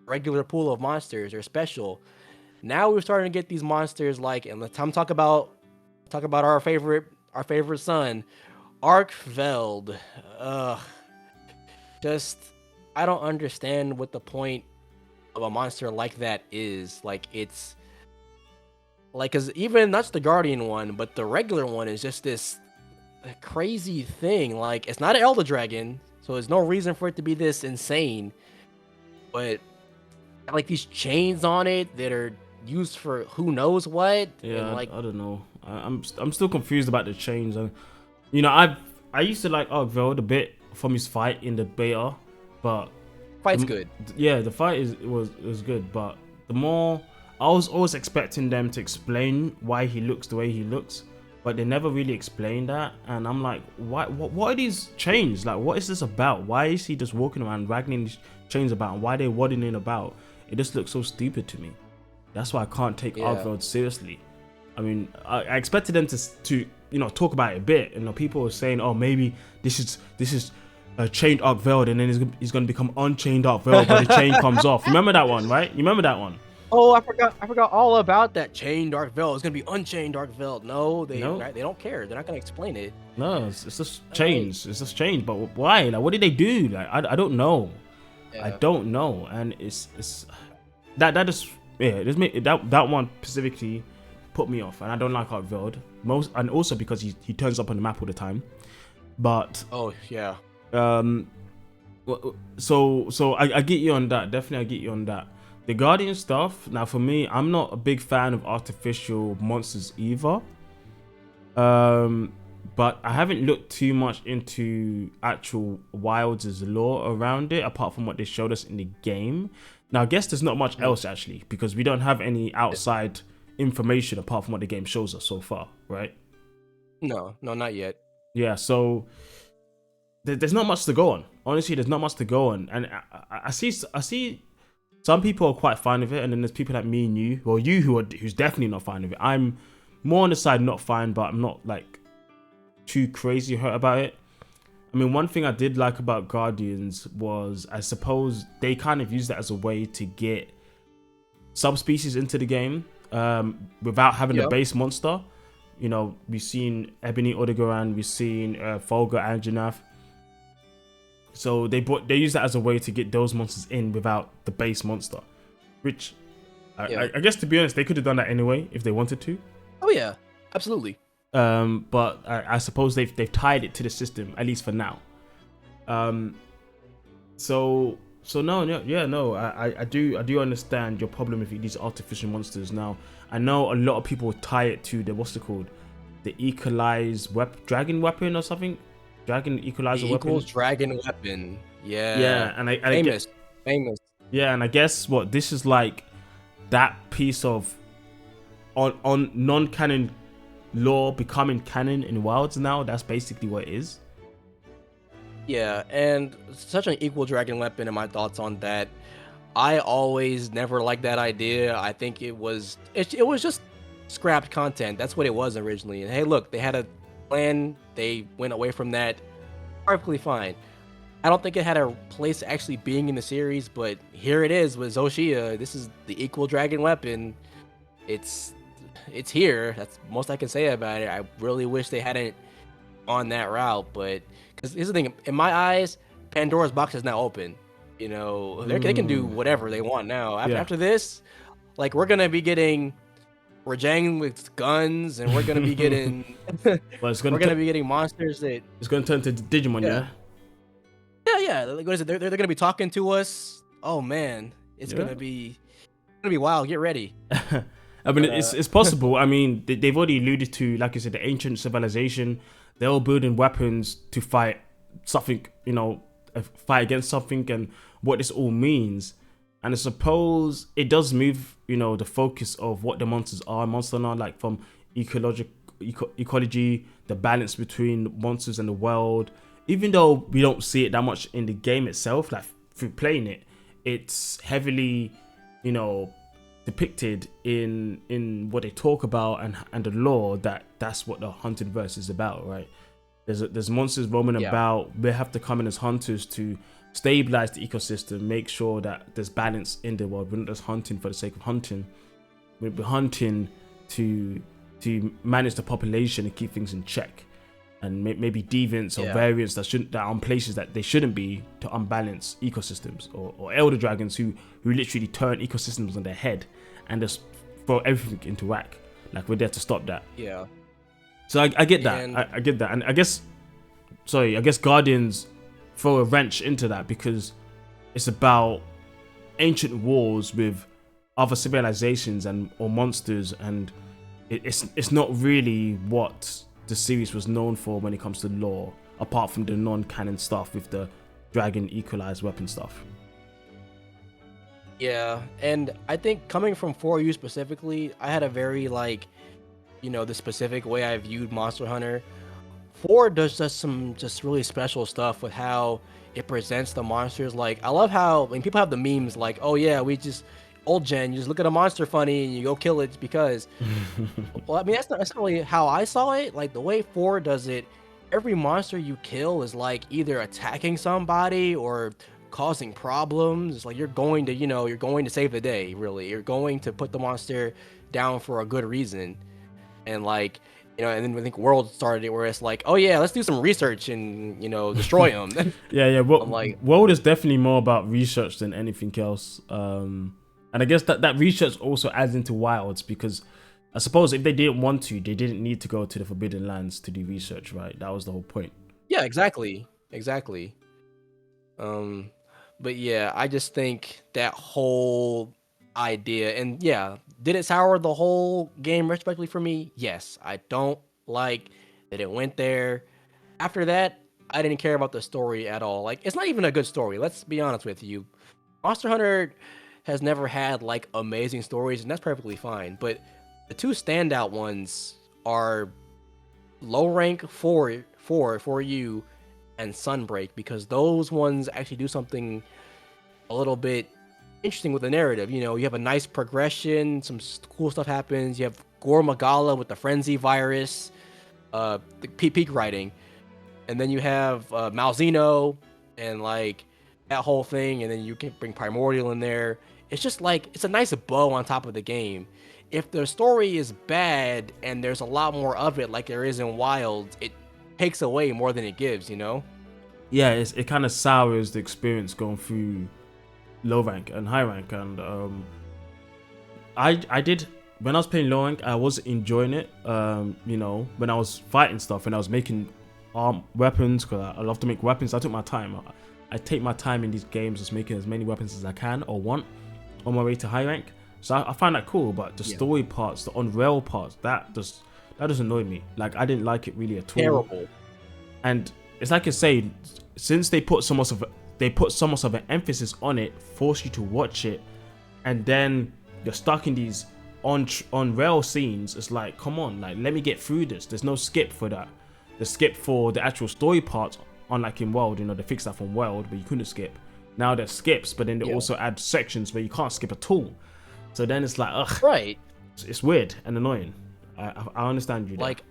Speaker 2: regular pool of monsters. They're special. Now we're starting to get these monsters like, and let's talk about our favorite son, Arkveld. Just, I don't understand what the point of a monster like that is. Like, it's like, cause even that's the Guardian one, but the regular one is just this crazy thing. Like, it's not an Elder Dragon, so there's no reason for it to be this insane. But like these chains on it that are used for who knows what.
Speaker 1: Yeah,
Speaker 2: and like
Speaker 1: I don't know. I'm still confused about the change. And you know, I used to like Arkveld a bit from his fight in the beta, but
Speaker 2: fight's good.
Speaker 1: Yeah, the fight was good, but the more I was always expecting them to explain why he looks the way he looks, but they never really explained that. And I'm like, what are these chains? Like, what is this about? Why is he just walking around wagging these chains about? And why they wadding in about? It just looks so stupid to me. That's why I can't take Arkveld seriously. I mean, I expected them to you know, talk about it a bit. You know, people were saying, oh, maybe this is a chained Arkveld, and then he's going to become unchained Arkveld, but the chain comes off. Remember that one, right? You remember that one?
Speaker 2: Oh, I forgot all about that chained Arkveld. It's gonna be unchained Arkveld. No, they don't care. They're not gonna explain it.
Speaker 1: No, it's just change. It's just change. But why? Like, what did they do? Like, I don't know. Yeah. I don't know. And it's that just that one specifically put me off, and I don't like Arkveld and also because he turns up on the map all the time. But
Speaker 2: oh yeah.
Speaker 1: So I get you on that. Definitely, I get you on that. The Guardian stuff, now for me, I'm not a big fan of artificial monsters either. But I haven't looked too much into actual Wilds' lore around it, apart from what they showed us in the game. Now, I guess there's not much else actually, because we don't have any outside information apart from what the game shows us so far, right?
Speaker 2: No, not yet.
Speaker 1: Yeah, so there's not much to go on. Honestly, there's not much to go on, and I see. Some people are quite fine with it, and then there's people like me and you, well, you who's definitely not fine with it. I'm more on the side not fine, but I'm not like too crazy hurt about it. I mean, one thing I did like about Guardians was, I suppose they kind of used that as a way to get subspecies into the game without having a base monster. You know, we've seen Ebony Odegaran, we've seen Folga Anjanath. So they use that as a way to get those monsters in without the base monster, which I guess, to be honest, they could have done that anyway if they wanted to.
Speaker 2: Oh yeah, absolutely.
Speaker 1: But I suppose they've tied it to the system, at least for now. So no, I do understand your problem with these artificial monsters. Now I know a lot of people tie it to the equalized dragon weapon or something. Dragon equalizer weapon.
Speaker 2: Equals dragon weapon. Yeah.
Speaker 1: Yeah, and
Speaker 2: famous.
Speaker 1: Yeah, and I guess what this is like, that piece of on non-canon lore becoming canon in Wilds now. That's basically what it is.
Speaker 2: Yeah, and such an equal dragon weapon, and my thoughts on that. I always never liked that idea. I think it was just scrapped content. That's what it was originally. And hey, look, they had a plan. They went away from that. Perfectly fine. I don't think it had a place actually being in the series, but here it is with Zoshia. This is the equal dragon weapon. It's here. That's most I can say about it. I really wish they hadn't on that route, but because here's the thing, in my eyes, Pandora's box is now open. You know, they can do whatever they want now. After this, like we're gonna be getting Rajang with guns, and we're gonna be getting
Speaker 1: Well,
Speaker 2: we're gonna be getting monsters that
Speaker 1: it's gonna turn to Digimon, yeah.
Speaker 2: Yeah. Like, what is it? They're gonna be talking to us. Oh man, it's gonna be wild. Get ready.
Speaker 1: I mean, it's possible. I mean, they've already alluded to, like you said, the ancient civilization. They're all building weapons to fight something, you know, fight against something, and what this all means. And I suppose it does move, you know, the focus of what the monsters are. Monsters are like from ecology, the balance between monsters and the world. Even though we don't see it that much in the game itself, like through playing it, it's heavily, you know, depicted in what they talk about and the lore. That's what the hunted verse is about, right? There's monsters roaming about. We have to come in as hunters to stabilize the ecosystem, make sure that there's balance in the world. We're not just hunting for the sake of hunting. We're hunting to manage the population and keep things in check, and maybe deviants or variants that are on places that they shouldn't be, to unbalance ecosystems, or elder dragons who literally turn ecosystems on their head and just throw everything into whack. Like, we're there to stop that.
Speaker 2: Yeah.
Speaker 1: So I get that. I get that, and I guess Guardians throw a wrench into that because it's about ancient wars with other civilizations or monsters, and it's not really what the series was known for when it comes to lore, apart from the non-canon stuff with the dragon equalized weapon stuff.
Speaker 2: Yeah, and I think coming from 4U specifically, I had a very, like, you know, the specific way I viewed Monster Hunter. 4 does some really special stuff with how it presents the monsters. Like, I love how when people have the memes like, oh yeah, we just old gen, you just look at a monster funny and you go kill it because well, I mean, that's not really how I saw it. Like, the way 4 does it, every monster you kill is like either attacking somebody or causing problems. It's like you're going to save the day, really. You're going to put the monster down for a good reason. And like, you know, and then I think World started it where it's like, oh yeah, let's do some research and, you know, destroy them.
Speaker 1: yeah. World is definitely more about research than anything else. And I guess that research also adds into Wilds, because I suppose if they didn't want to, they didn't need to go to the Forbidden Lands to do research, right? That was the whole point.
Speaker 2: Yeah, exactly. But yeah, I just think that whole idea, and yeah, did it sour the whole game respectively for me? Yes. I don't like that it went there. After that, I didn't care about the story at all. Like, it's not even a good story. Let's be honest with you. Monster Hunter has never had like amazing stories, and that's perfectly fine. But the two standout ones are low rank for you and Sunbreak, because those ones actually do something a little bit interesting with the narrative. You know, you have a nice progression, some cool stuff happens. You have Gore Magala with the frenzy virus, the peak writing, and then you have Malzeno and like that whole thing, and then you can bring Primordial in there. It's just like, it's a nice bow on top of the game. If the story is bad and there's a lot more of it like there is in Wild, it takes away more than it gives, you know?
Speaker 1: Yeah, it kind of sours the experience going through low rank and high rank. And I did, when I was playing low rank, I was enjoying it. You know, when I was fighting stuff and I was making weapons, because I love to make weapons. I took my time. I take my time in these games, just making as many weapons as I can or want on my way to high rank. So I find that cool. But the story parts, the on-rail parts, that just annoy me. Like, I didn't like it really at all.
Speaker 2: Terrible.
Speaker 1: And it's like I say, since they put so much of they put so much of an emphasis on it, force you to watch it, and then you're stuck in these on rail scenes. It's like, come on, like, let me get through this. There's no skip for that. The skip for the actual story part, unlike in World, they fixed that from World where you couldn't skip. Now there's skips, but then they also add sections where you can't skip at all. So then it's like, ugh,
Speaker 2: right?
Speaker 1: It's weird and annoying. I understand you there.
Speaker 2: Like,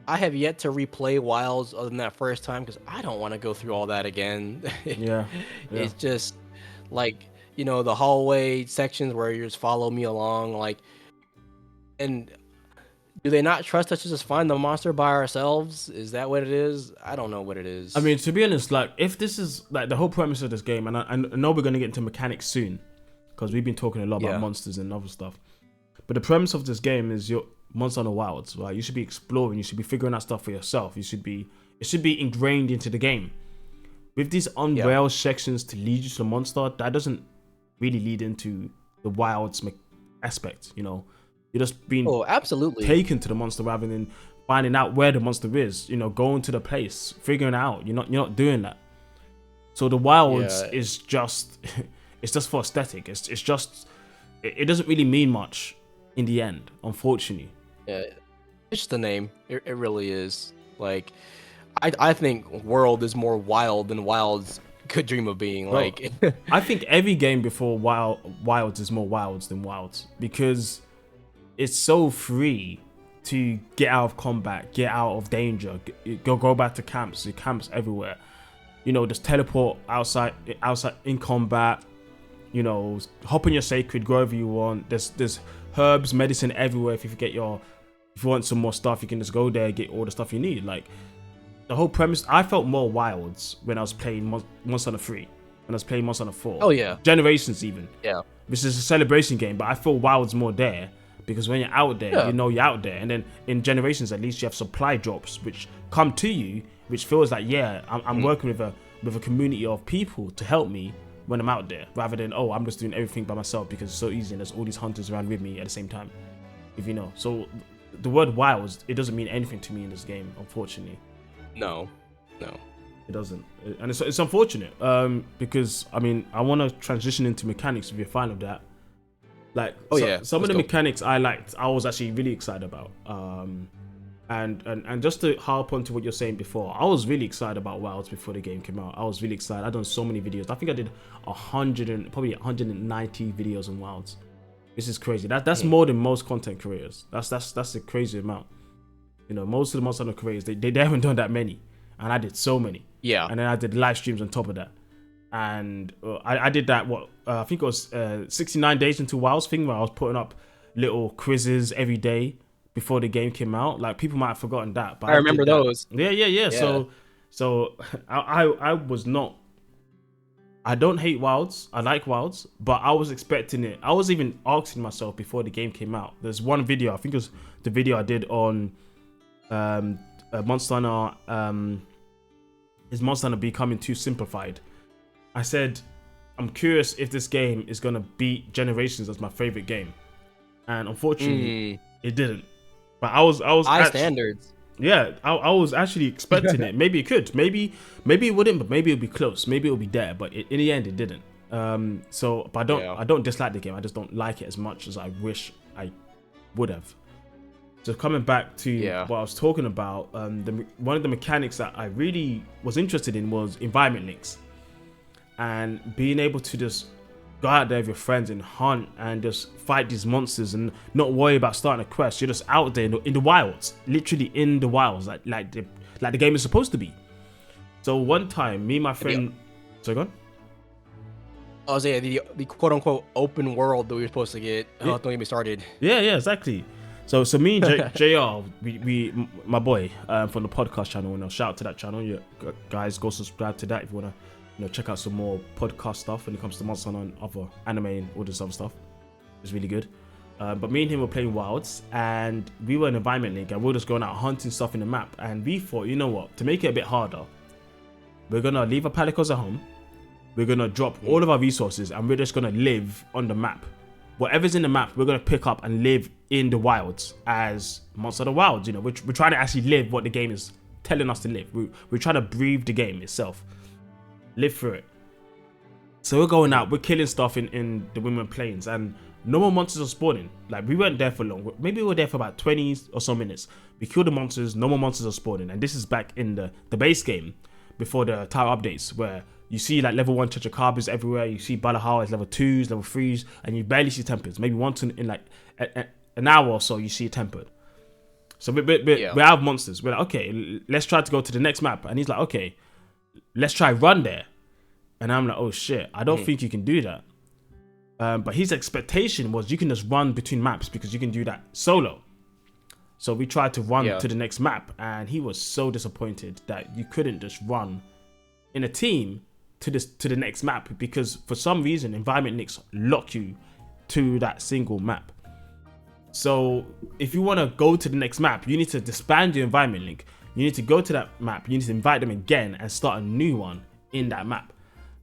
Speaker 2: I have yet to replay Wilds other than that first time because I don't want to go through all that again.
Speaker 1: Yeah.
Speaker 2: It's just like, the hallway sections where you just follow me along, like, and do they not trust us to just find the monster by ourselves? Is that what it is? I don't know what it is.
Speaker 1: I mean, to be honest, like, if this is like the whole premise of this game, and I know we're gonna get into mechanics soon, because we've been talking a lot about monsters and other stuff. But the premise of this game is your Monster Hunter Wilds, right? You should be exploring. You should be figuring out stuff for yourself. It should be ingrained into the game. With these on-rail sections to lead you to the monster, that doesn't really lead into the Wilds aspect. You're just being
Speaker 2: absolutely
Speaker 1: taken to the monster rather than finding out where the monster is. Going to the place, figuring it out. You're not doing that. So the Wilds is just it's just for aesthetic. It's just it doesn't really mean much in the end, unfortunately.
Speaker 2: Yeah, it's just the name. It really is. Like, I think World is more wild than Wilds could dream of being.
Speaker 1: Well,
Speaker 2: like,
Speaker 1: I think every game before Wilds is more Wilds than Wilds, because it's so free to get out of combat, get out of danger, go back to camps. There are camps everywhere. Just teleport outside in combat. Hop on your sacred, go wherever you want. There's herbs, medicine everywhere. If you want some more stuff, you can just go there, get all the stuff you need. Like, the whole premise, I felt more Wilds when I was playing Monster Hunter 3, when I was playing Monster Hunter 4.
Speaker 2: Oh yeah,
Speaker 1: Generations even.
Speaker 2: Yeah,
Speaker 1: this is a celebration game, but I feel Wilds more there, because when you're out there, you're out there, and then in Generations at least you have supply drops which come to you, which feels like I'm working with a community of people to help me when I'm out there, rather than I'm just doing everything by myself because it's so easy and there's all these hunters around with me at the same time. If you know, so the word Wilds, it doesn't mean anything to me in this game, unfortunately.
Speaker 2: No,
Speaker 1: it doesn't, and it's unfortunate. Because I mean, I want to transition into mechanics if you're fine with that. Like, some of the mechanics I liked, I was actually really excited about. And just to harp on to what you're saying before, I was really excited about Wilds before the game came out. I was really excited. I've done so many videos. I think I did 190 videos on Wilds. This is crazy. That's more than most content creators. That's a crazy amount. Most of the Monster Hunter creators, they haven't done that many, and I did so many.
Speaker 2: Yeah.
Speaker 1: And then I did live streams on top of that, and I did that. I think it was 69 days into Wilds thing, where I was putting up little quizzes every day before the game came out. Like, people might have forgotten that, but
Speaker 2: I remember those.
Speaker 1: Yeah. So I was not. I don't hate Wilds. I like Wilds, but I was expecting it. I was even asking myself before the game came out. There's one video, I think it was the video I did on Monster Hunter. Is Monster Hunter becoming too simplified? I said, I'm curious if this game is gonna beat Generations as my favorite game, and unfortunately, it didn't. But I was
Speaker 2: high standards.
Speaker 1: Yeah, I was actually expecting it. Maybe it could. Maybe it wouldn't, but maybe it'll be close. Maybe it'll be there, but in the end, it didn't. But I don't dislike the game. I just don't like it as much as I wish I would have. So coming back to what I was talking about, one of the mechanics that I really was interested in was environment links, and being able to just go out there with your friends and hunt and just fight these monsters and not worry about starting a quest. You're just out there in the wilds, literally in the wilds, like the game is supposed to be. So one time, me and my friend, sorry, go on.
Speaker 2: I was saying the quote unquote open world that we were supposed to get. Don't get me started.
Speaker 1: Yeah, exactly. So me and JR, we my boy from the podcast channel, shout out to that channel. You guys go subscribe to that if you wanna check out some more podcast stuff when it comes to Monster Hunter and other anime and all this other stuff. It's really good. But me and him were playing Wilds, and we were in environment link, and we were just going out hunting stuff in the map. And we thought, you know what, to make it a bit harder, we're gonna leave our palicos at home. We're gonna drop all of our resources, and we're just gonna live on the map. Whatever's in the map, we're gonna pick up and live in the wilds as Monster Hunter Wilds. We're trying to actually live what the game is telling us to live. We're trying to breathe the game itself. live through it. So we're going out, we're killing stuff in the Women Plains, and no more monsters are spawning. Like, we weren't there for long. Maybe we were there for about 20 or so minutes. We killed the monsters, no more monsters are spawning. And this is back in the base game before the tile updates, where you see like level 1 Chachacabras everywhere. You see Balahawas level 2s, level 3s, and you barely see Tempers. Maybe once in like an hour or so, you see a Tempered. So we're out of monsters. We're like, okay, let's try to go to the next map. And he's like, okay, let's try run there. And I'm like, oh shit, I don't think you can do that. But his expectation was you can just run between maps because you can do that solo. So we tried to run to the next map, and he was so disappointed that you couldn't just run in a team to the next map, because for some reason environment links lock you to that single map. So if you want to go to the next map, you need to disband your environment link. You need to go to that map, you need to invite them again and start a new one in that map.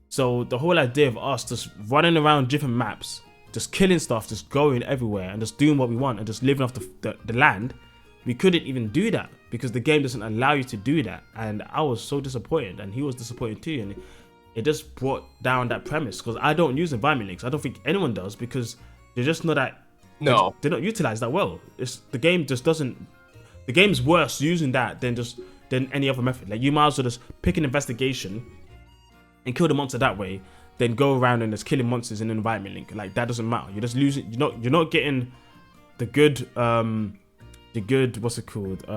Speaker 1: So the whole idea of us just running around different maps, just killing stuff, just going everywhere and just doing what we want and just living off the land, we couldn't even do that because the game doesn't allow you to do that. And I was so disappointed, and he was disappointed too. And it just brought down that premise, because I don't use environment links. I don't think anyone does, because they're just not that.
Speaker 2: No,
Speaker 1: they're not utilized that well. The game just doesn't. The game's worse using that than any other method. Like, you might as well just pick an investigation and kill the monster that way, then go around and just killing monsters in an environment link. Like, that doesn't matter. You're just losing. You're not getting the good what's it called,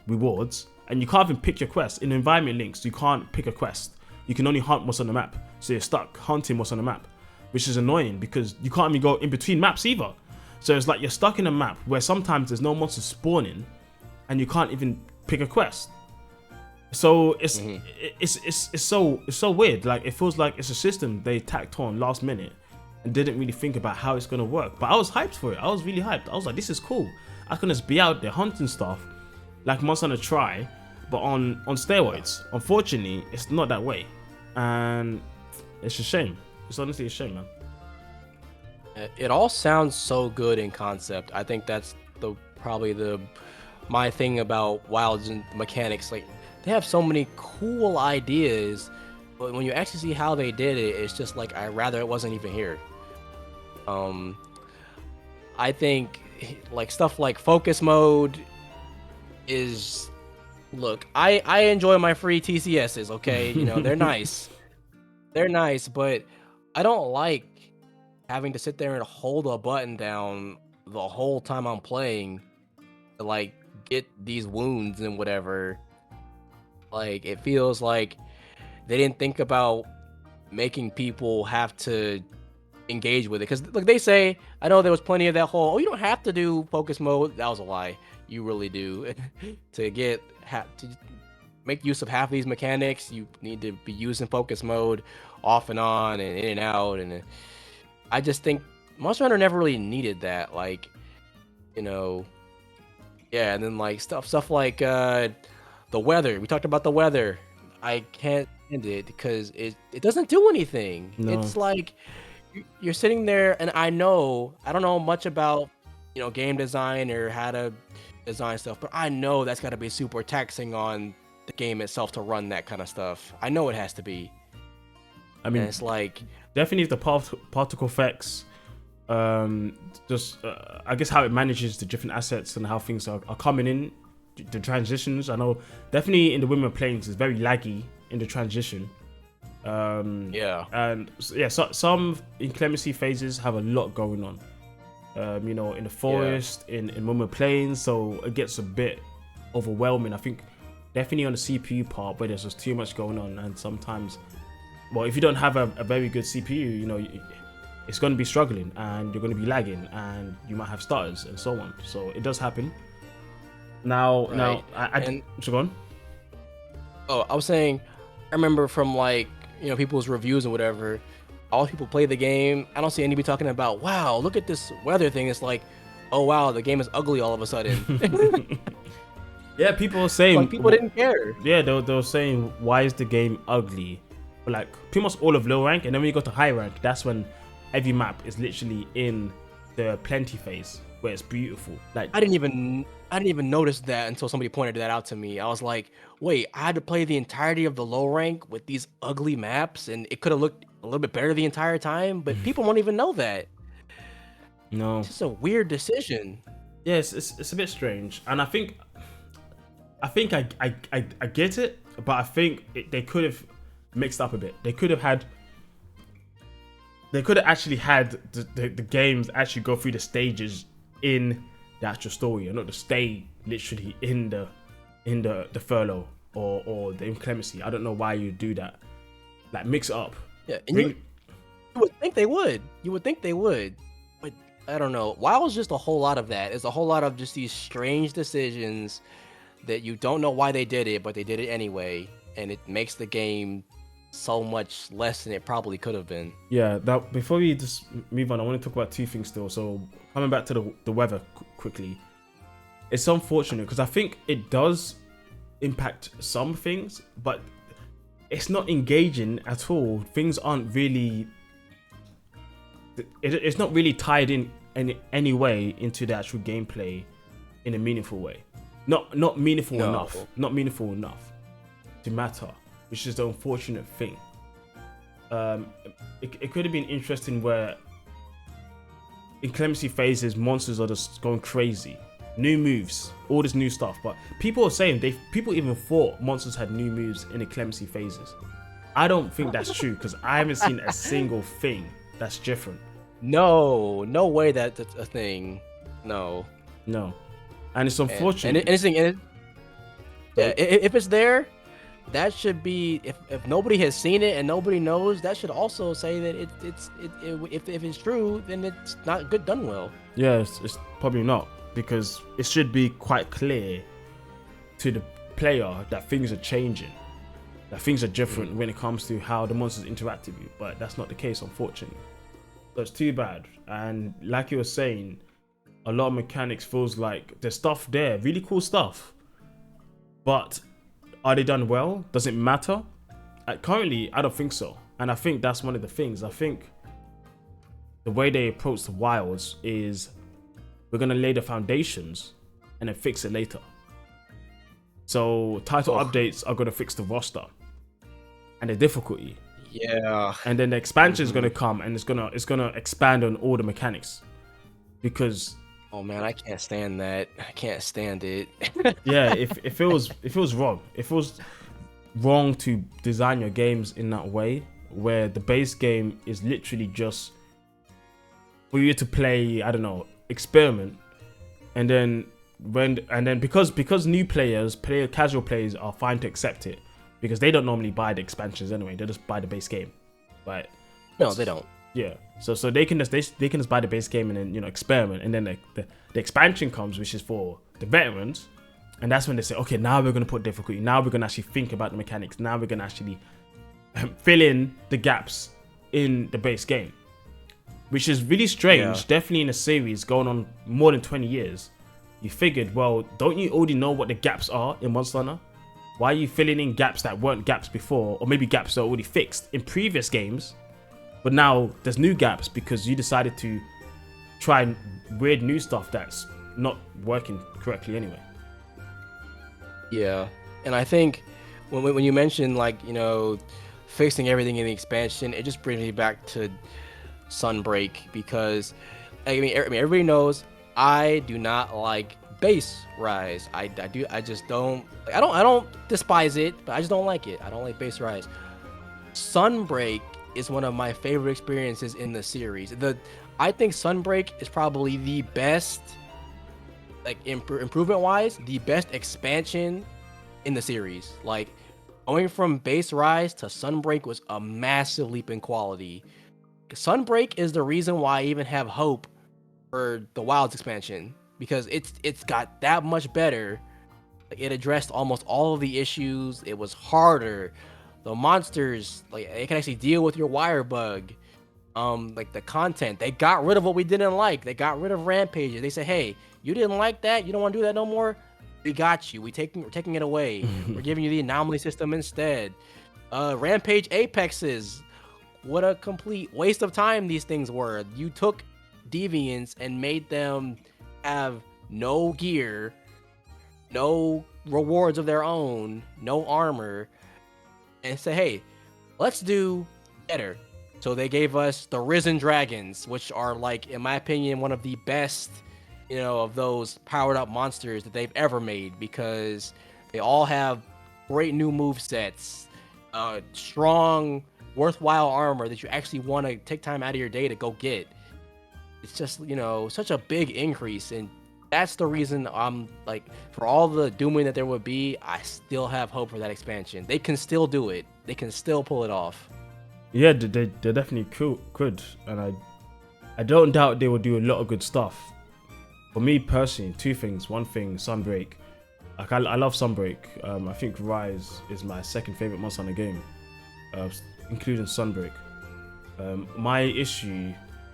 Speaker 1: rewards, and you can't even pick your quest in environment links. You can't pick a quest. You can only hunt what's on the map. So you're stuck hunting what's on the map, which is annoying because you can't even go in between maps either. So it's like you're stuck in a map where sometimes there's no monsters spawning, and you can't even pick a quest. So it's so weird. Like, it feels like it's a system they tacked on last minute and didn't really think about how it's gonna work. But I was hyped for it. I was really hyped. I was like, this is cool. I can just be out there hunting stuff like Monster Hunter Try, but on steroids. Unfortunately, it's not that way, and it's a shame. It's honestly a shame, man.
Speaker 2: It all sounds so good in concept. I think that's probably my thing about Wilds and mechanics. Like, they have so many cool ideas, but when you actually see how they did it, it's just like, I'd rather it wasn't even here. I think like stuff like focus mode is, look, I enjoy my free TCSs, okay? You know, they're nice. They're nice, but I don't like having to sit there and hold a button down the whole time I'm playing to like get these wounds and whatever. Like, it feels like they didn't think about making people have to engage with it. Because, look, they say, I know there was plenty of that whole, oh, you don't have to do focus mode. That was a lie. You really do. to make use of half these mechanics, you need to be using focus mode off and on and in and out. And I just think Monster Hunter never really needed that. Like, you know, yeah. And then like stuff like the weather. We talked about the weather. I can't stand it because it doesn't do anything. No. It's like you're sitting there, and I don't know much about, you know, game design or how to design stuff, but I know that's got to be super taxing on the game itself to run that kind of stuff. I know it has to be. I mean, and it's like
Speaker 1: definitely the particle effects. I guess how it manages the different assets and how things are coming in. The transitions, I know definitely in the Women Plains is very laggy in the transition. And so some inclemency phases have a lot going on. You know, in the forest, in Women Plains, so it gets a bit overwhelming. I think definitely on the CPU part, where there's just too much going on, and sometimes, well, if you don't have a very good CPU, you know, it's going to be struggling, and you're going to be lagging, and you might have stutters and so on. So it does happen. Now, so go on.
Speaker 2: Oh, I was saying, I remember from like, you know, people's reviews and whatever, all people play the game. I don't see anybody talking about, wow, look at this weather thing. It's like, oh wow, the game is ugly all of a sudden.
Speaker 1: Yeah, people are saying,
Speaker 2: like, people didn't care.
Speaker 1: Yeah, they were saying, why is the game ugly? But like pretty much all of low rank, and then when you go to high rank, that's when every map is literally in the plenty phase. where it's beautiful. Like
Speaker 2: I didn't even notice that until somebody pointed that out to me. I was like, wait, I had to play the entirety of the low rank with these ugly maps, and it could have looked a little bit better the entire time, but people won't even know that.
Speaker 1: no,
Speaker 2: It's just a weird decision.
Speaker 1: yes, it's a bit strange, and I think I get it, but I think they could have mixed up a bit. They could have actually had the games actually go through the stages in the actual story, and not to stay literally in the furlough or the inclemency. I don't know why you do that. Like mix it up.
Speaker 2: Yeah, and you would think they would. You would think they would. But I don't know. WoW is just a whole lot of that. It's a whole lot of just these strange decisions that you don't know why they did it, but they did it anyway, and it makes the game so much less than it probably could have been.
Speaker 1: Yeah, that before we just move on, I want to talk about two things still. So coming back to the weather quickly, it's unfortunate because I think it does impact some things, but it's not engaging at all. Things aren't really. It's not really tied in any way into the actual gameplay in a meaningful way. Not meaningful enough. Not meaningful enough to matter, which is the unfortunate thing. It could have been interesting where inclemency phases, monsters are just going crazy, new moves, all this new stuff. But people are saying people even thought monsters had new moves in inclemency phases. I don't think that's true because I haven't seen a single thing that's different.
Speaker 2: No way that's a thing. No.
Speaker 1: And it's unfortunate.
Speaker 2: If it's there, that should be. If nobody has seen it and nobody knows, that should also say that if it's true, then it's not good done well.
Speaker 1: Yeah, it's probably not, because it should be quite clear to the player that things are changing, that things are different when it comes to how the monsters interact with you. But that's not the case, unfortunately. So it's too bad. And like you were saying, a lot of mechanics feels like there's stuff there, really cool stuff, but are they done well? Does it matter? Currently, I don't think so. And I think that's one of the things. I think the way they approach the wilds is we're going to lay the foundations and then fix it later. So title updates are going to fix the roster and the difficulty.
Speaker 2: Yeah.
Speaker 1: And then the expansion is going to come and it's going to expand on all the mechanics. Because
Speaker 2: oh man, I can't stand that. I can't stand it.
Speaker 1: yeah, if it feels wrong. It feels wrong to design your games in that way, where the base game is literally just for you to play, I don't know, experiment, and then because new players, casual players are fine to accept it because they don't normally buy the expansions anyway. They just buy the base game, right?
Speaker 2: No, they don't.
Speaker 1: Yeah, so they can just buy the base game and then experiment, and then the expansion comes, which is for the veterans, and that's when they say, okay, now we're gonna put difficulty. Now we're gonna actually think about the mechanics. Now we're gonna actually fill in the gaps in the base game, which is really strange. Yeah. Definitely in a series going on more than 20 years, you figured, well, don't you already know what the gaps are in Monster Hunter? Why are you filling in gaps that weren't gaps before, or maybe gaps that are already fixed in previous games? But now there's new gaps because you decided to try weird new stuff that's not working correctly anyway.
Speaker 2: Yeah, and I think when you mention fixing everything in the expansion, it just brings me back to Sunbreak because I mean everybody knows I do not like base rise. I just don't. I don't despise it, but I just don't like it. I don't like base rise. Sunbreak is one of my favorite experiences in the series. I think Sunbreak is probably the best, improvement wise, the best expansion in the series. Like going from base rise to Sunbreak was a massive leap in quality. Sunbreak is the reason why I even have hope for the Wilds expansion, because it's got that much better. It addressed almost all of the issues. It was harder. The monsters, they can actually deal with your wire bug. The content, they got rid of what we didn't like. They got rid of rampages. They said, hey, you didn't like that? You don't want to do that no more? We got you. We're taking it away. We're giving you the anomaly system instead. Rampage apexes. What a complete waste of time these things were. You took deviants and made them have no gear, no rewards of their own, no armor, and say, hey, let's do better. So they gave us the Risen Dragons, which are, like, in my opinion, one of the best, of those powered up monsters that they've ever made, because they all have great new move sets, strong, worthwhile armor that you actually want to take time out of your day to go get. It's just, such a big increase, and that's the reason I'm like, for all the dooming that there would be, I still have hope for that expansion. They can still do it. They can still pull it off.
Speaker 1: Yeah, they definitely could, and I don't doubt they will do a lot of good stuff. For me personally, two things. One thing, Sunbreak. Like, I love Sunbreak. I think Rise is my second favorite monster in the game, including Sunbreak.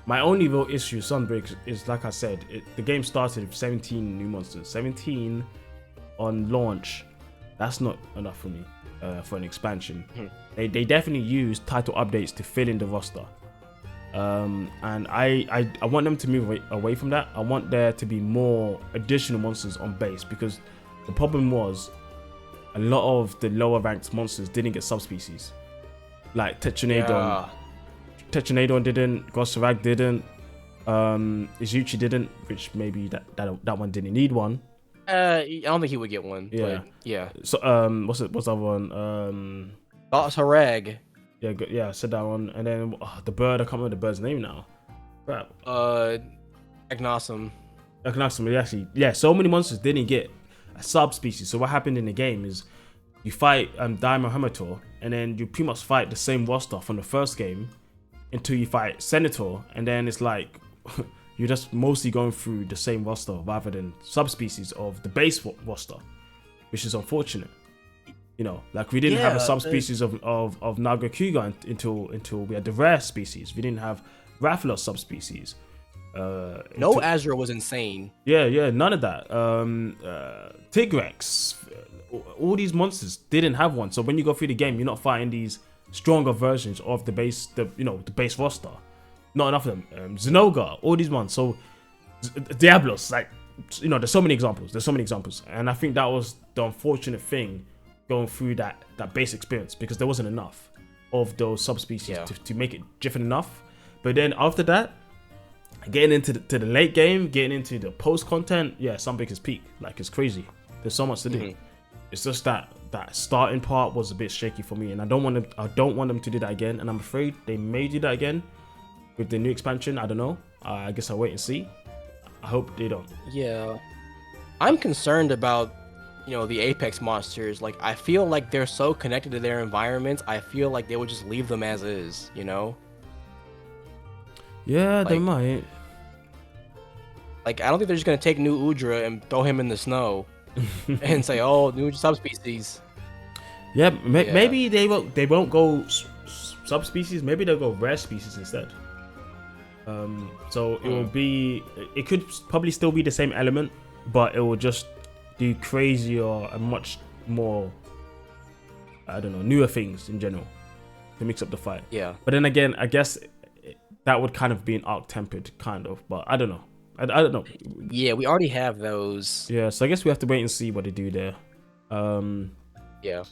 Speaker 1: My only real issue with Sunbreak is, like I said, the game started with 17 new monsters. 17 on launch. That's not enough for me for an expansion. They definitely use title updates to fill in the roster. And I want them to move away from that. I want there to be more additional monsters on base, because the problem was a lot of the lower ranked monsters didn't get subspecies. Like Tetranadon. Tetranadon didn't, Gossarag didn't, Izuchi didn't, which maybe that one didn't need one.
Speaker 2: I don't think he would get one.
Speaker 1: Yeah.
Speaker 2: But yeah.
Speaker 1: So what's the other one?
Speaker 2: Sareg.
Speaker 1: Yeah, I said that one. And then the bird, I can't remember the bird's name now. Crap.
Speaker 2: Agnosum.
Speaker 1: Actually, yeah, so many monsters didn't get a subspecies. So what happened in the game is you fight Daimon Hamator, and then you pretty much fight the same roster from the first game until you fight Senator, and then it's like you're just mostly going through the same roster rather than subspecies of the base roster, which is unfortunate. Like, we didn't have a subspecies of Nagakuga until we had the rare species. We didn't have Rathalos subspecies.
Speaker 2: No, Azure was insane.
Speaker 1: Yeah, none of that. Tigrex, all these monsters didn't have one. So when you go through the game, you're not fighting these stronger versions of the base, the base roster. Not enough of them. Zenoga, all these ones. So Diablos, like, there's so many examples. And I think that was the unfortunate thing going through that base experience, because there wasn't enough of those subspecies to make it different enough. But then after that, getting into the late game, getting into the post content, Sunbreak is peak. Like, it's crazy. There's so much to do. It's just that starting part was a bit shaky for me, and I don't want them to do that again. And I'm afraid they may do that again with the new expansion. I don't know. I guess I'll wait and see. I hope they don't.
Speaker 2: Yeah, I'm concerned about the Apex monsters. Like, I feel like they're so connected to their environments. I feel like they would just leave them as is.
Speaker 1: Yeah, they might.
Speaker 2: Like, I don't think they're just gonna take new Udra and throw him in the snow and say, "Oh, new subspecies."
Speaker 1: Yeah, maybe they won't go subspecies. Maybe they'll go rare species instead. So it will be. It could probably still be the same element, but it will just do crazier and much more, I don't know, newer things in general to mix up the fight.
Speaker 2: Yeah.
Speaker 1: But then again, I guess that would kind of be an arc tempered kind of, but I don't know. I don't know.
Speaker 2: Yeah, we already have those.
Speaker 1: Yeah, so I guess we have to wait and see what they do there.
Speaker 2: Yeah.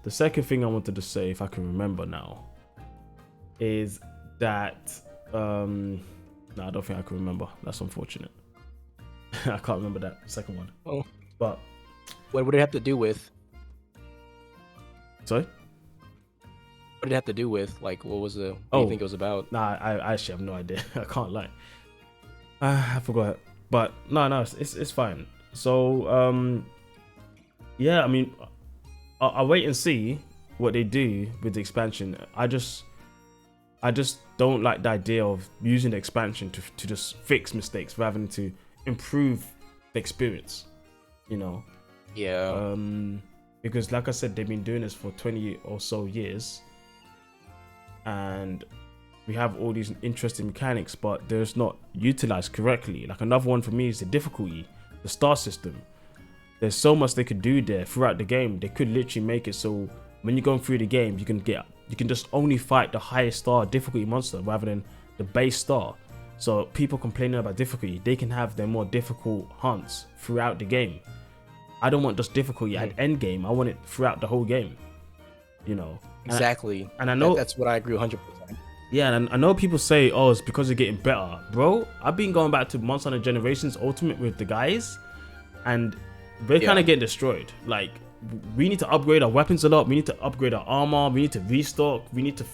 Speaker 1: The second thing I wanted to say, if I can remember now, is that no, I don't think I can remember. That's unfortunate. I can't remember that second one.
Speaker 2: Oh.
Speaker 1: But
Speaker 2: what would it have to do with?
Speaker 1: Sorry?
Speaker 2: What did it have to do with? Like, what was what do you think it was about?
Speaker 1: Nah, I actually have no idea. I can't lie. I forgot. But no, it's fine. So yeah, I mean, I'll wait and see what they do with the expansion. I just don't like the idea of using the expansion to just fix mistakes rather than to improve the experience.
Speaker 2: Yeah.
Speaker 1: Because like I said, they've been doing this for 20 or so years, and we have all these interesting mechanics, but they're just not utilized correctly. Like, another one for me is the difficulty, the star system. There's so much they could do there throughout the game. They could literally make it so when you're going through the game, you can just only fight the highest star difficulty monster rather than the base star. So people complaining about difficulty, they can have their more difficult hunts throughout the game. I don't want just difficulty at end game. I want it throughout the whole game. You know.
Speaker 2: Exactly.
Speaker 1: And I know
Speaker 2: that's what I agree 100%.
Speaker 1: Yeah, and I know people say, oh, it's because they're getting better. Bro, I've been going back to Monster Hunter Generations Ultimate with the guys, and we're kind of getting destroyed. Like, we need to upgrade our weapons a lot. We need to upgrade our armor. We need to restock. We need to,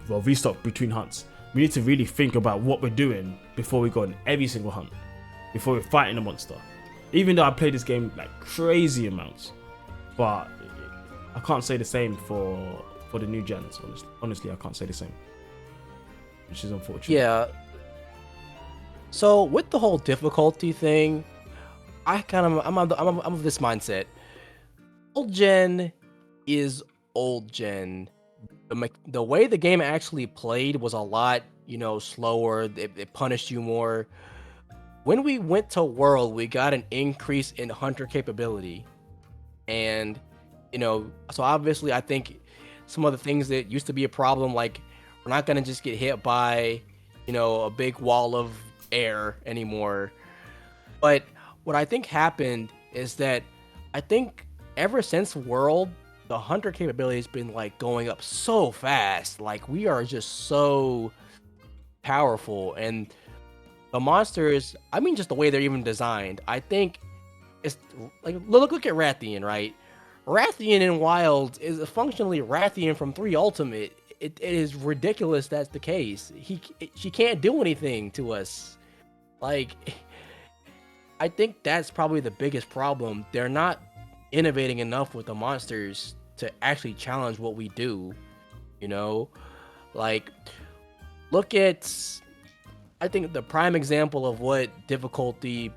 Speaker 1: restock between hunts. We need to really think about what we're doing before we go on every single hunt, before we're fighting a monster. Even though I play this game like crazy amounts, but I can't say the same for the new gens. Honestly, I can't say the same, which is unfortunate.
Speaker 2: Yeah. So with the whole difficulty thing, I'm of this mindset. Old gen is old gen. The way the game actually played was a lot, slower. It punished you more. When we went to World, we got an increase in hunter capability, and so obviously I think some of the things that used to be a problem, like we're not gonna just get hit by a big wall of air anymore. But what I think happened is that I think ever since World, the hunter capability has been like going up so fast. Like we are just so powerful, and the monsters, I mean, just the way they're even designed, I think it's like, look at Rathian, right? Rathian in Wild is functionally Rathian from 3 Ultimate. It is ridiculous that's the case. She can't do anything to us. Like, I think that's probably the biggest problem. They're not innovating enough with the monsters to actually challenge what we do, Like, look at, I think the prime example of what difficulty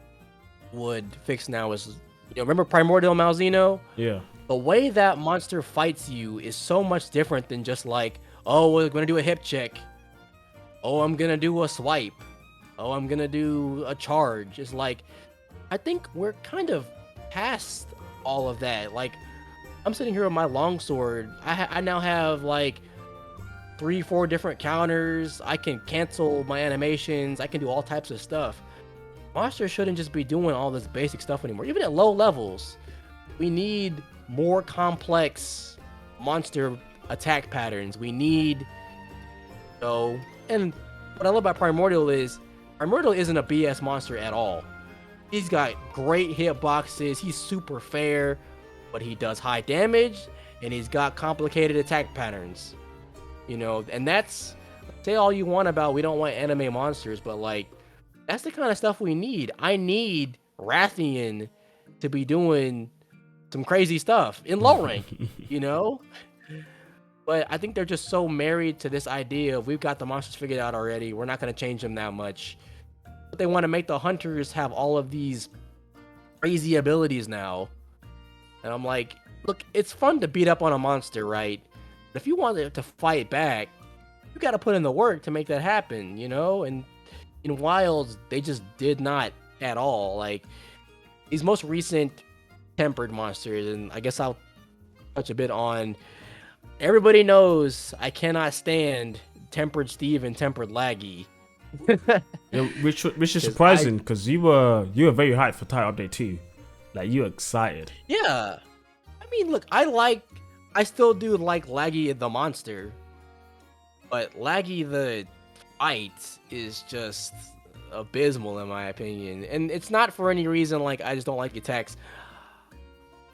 Speaker 2: would fix now is, remember Primordial Malzeno?
Speaker 1: Yeah.
Speaker 2: The way that monster fights you is so much different than just like, oh, we're gonna do a hip check. Oh, I'm gonna do a swipe. Oh, I'm gonna do a charge. It's like, I think we're kind of past all of that. Like, I'm sitting here with my longsword. I now have like 3-4 different counters. I can cancel my animations. I can do all types of stuff. Monsters shouldn't just be doing all this basic stuff anymore. Even at low levels, we need more complex monster attack patterns. We need, and what I love about Primordial isn't a BS monster at all. He's got great hitboxes. He's super fair, but he does high damage, and he's got complicated attack patterns. And that's, say all you want about we don't want anime monsters, but like, that's the kind of stuff we need. I need Rathian to be doing some crazy stuff in low rank, But I think they're just so married to this idea of we've got the monsters figured out already. We're not going to change them that much. But they want to make the hunters have all of these crazy abilities now. And I'm like, look, it's fun to beat up on a monster, right? But if you want it to fight back, you got to put in the work to make that happen, And in Wilds, they just did not at all. Like, these most recent tempered monsters, and I guess I'll touch a bit on, everybody knows I cannot stand tempered Steve and tempered Laggy.
Speaker 1: Yeah, which is surprising because you were very hyped for Title Update 2. Like, you were excited.
Speaker 2: Yeah. I mean, look, I still do like Laggy the monster, but Laggy the fight is just abysmal in my opinion. And it's not for any reason like I just don't like attacks.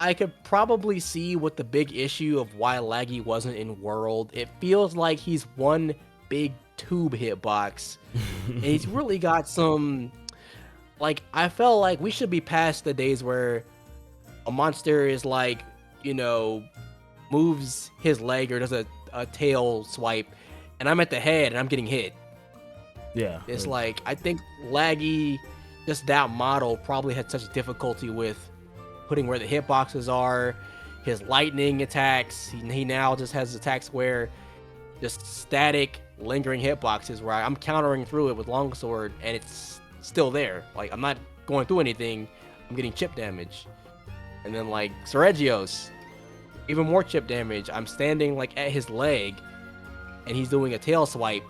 Speaker 2: I could probably see what the big issue of why Laggy wasn't in World. It feels like he's one big tube hitbox. And he's really got some, like, I felt like we should be past the days where a monster is like, moves his leg or does a tail swipe, and I'm at the head and I'm getting hit.
Speaker 1: Yeah.
Speaker 2: It's like, I think Laggy, just that model, probably had such difficulty with putting where the hitboxes are, his lightning attacks. He now just has attacks where just static, lingering hitboxes where I'm countering through it with longsword and it's still there. Like, I'm not going through anything, I'm getting chip damage. And then like Seregios, even more chip damage. I'm standing like at his leg and he's doing a tail swipe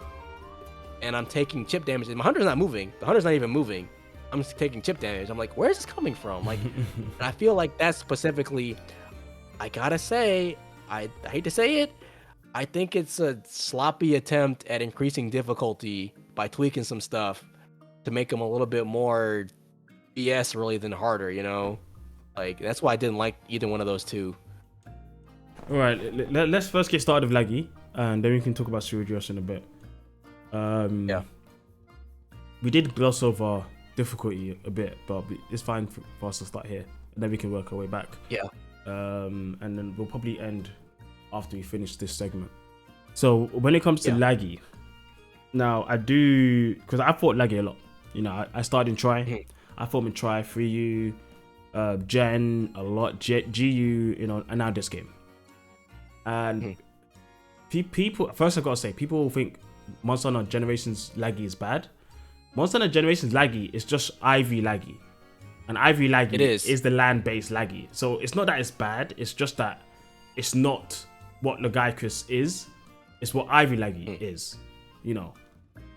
Speaker 2: and I'm taking chip damage, and my hunter's not moving. The hunter's not even moving. I'm just taking chip damage. I'm like, where's this coming from? Like, and I feel like that's specifically, I gotta say, I hate to say it, I think it's a sloppy attempt at increasing difficulty by tweaking some stuff to make them a little bit more BS really than harder, you know? Like, that's why I didn't like either one of those two.
Speaker 1: All right, let's first get started with Laggy, and then we can talk about Seregios in a bit.
Speaker 2: Yeah.
Speaker 1: We did gloss over difficulty a bit, but it's fine for us to start here, and then we can work our way back.
Speaker 2: Yeah.
Speaker 1: And then we'll probably end after we finish this segment. So when it comes to Laggy, now I do, because I fought Laggy a lot. You know, I started in Try. I fought him in Try, 3U, Gen, a lot, GU, you know, and now this game. And people, first I gotta say, people think Monster Hunter Generations Laggy is bad. Monster Hunter Generations Laggy is just Ivy Laggy. And Ivy Laggy is the land-based Laggy. So it's not that it's bad, it's just that it's not what Lagiacrus is. It's what Ivy Laggy is, you know.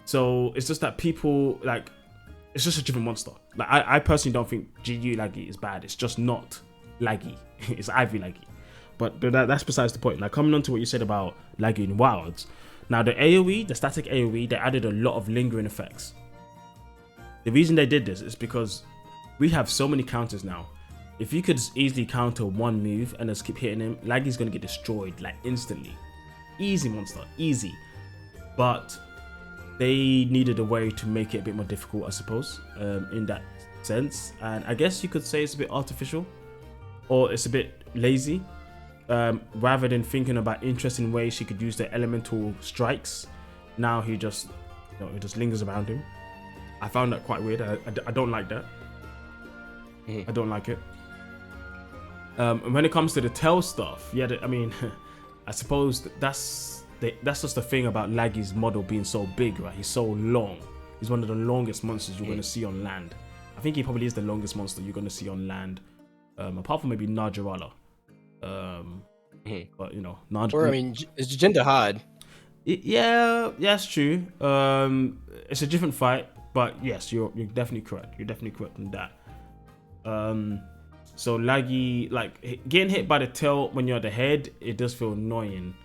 Speaker 1: So it's just that people, like, it's just a different monster. Like, I personally don't think GU Laggy is bad. It's just not Laggy. It's Ivy Laggy. But that's besides the point. Like, coming on to what you said about Laggy in Wilds. Now, the AoE, the static AoE, they added a lot of lingering effects. The reason they did this is because we have so many counters now. If you could easily counter one move and just keep hitting him, Laggy's going to get destroyed, like, instantly. Easy monster, easy. But they needed a way to make it a bit more difficult, I suppose, in that sense. And I guess you could say it's a bit artificial, or it's a bit lazy. Rather than thinking about interesting ways she could use the elemental strikes, now he just, you know, it just lingers around him. I found that quite weird. I don't like that. I don't like it. And when it comes to the tail stuff, yeah, I mean, I suppose that's just the thing about Laggy's model being so big, right? He's so long. He's one of the longest monsters you're going to see on land. I think he probably is the longest monster you're going to see on land, apart from maybe Najarala. But you know,
Speaker 2: or I mean, it's Jindahad.
Speaker 1: Yeah, that's true. It's a different fight, but yes, you're definitely correct. You're definitely correct in that. So Laggy, like, getting hit by the tail when you're at the head, it does feel annoying.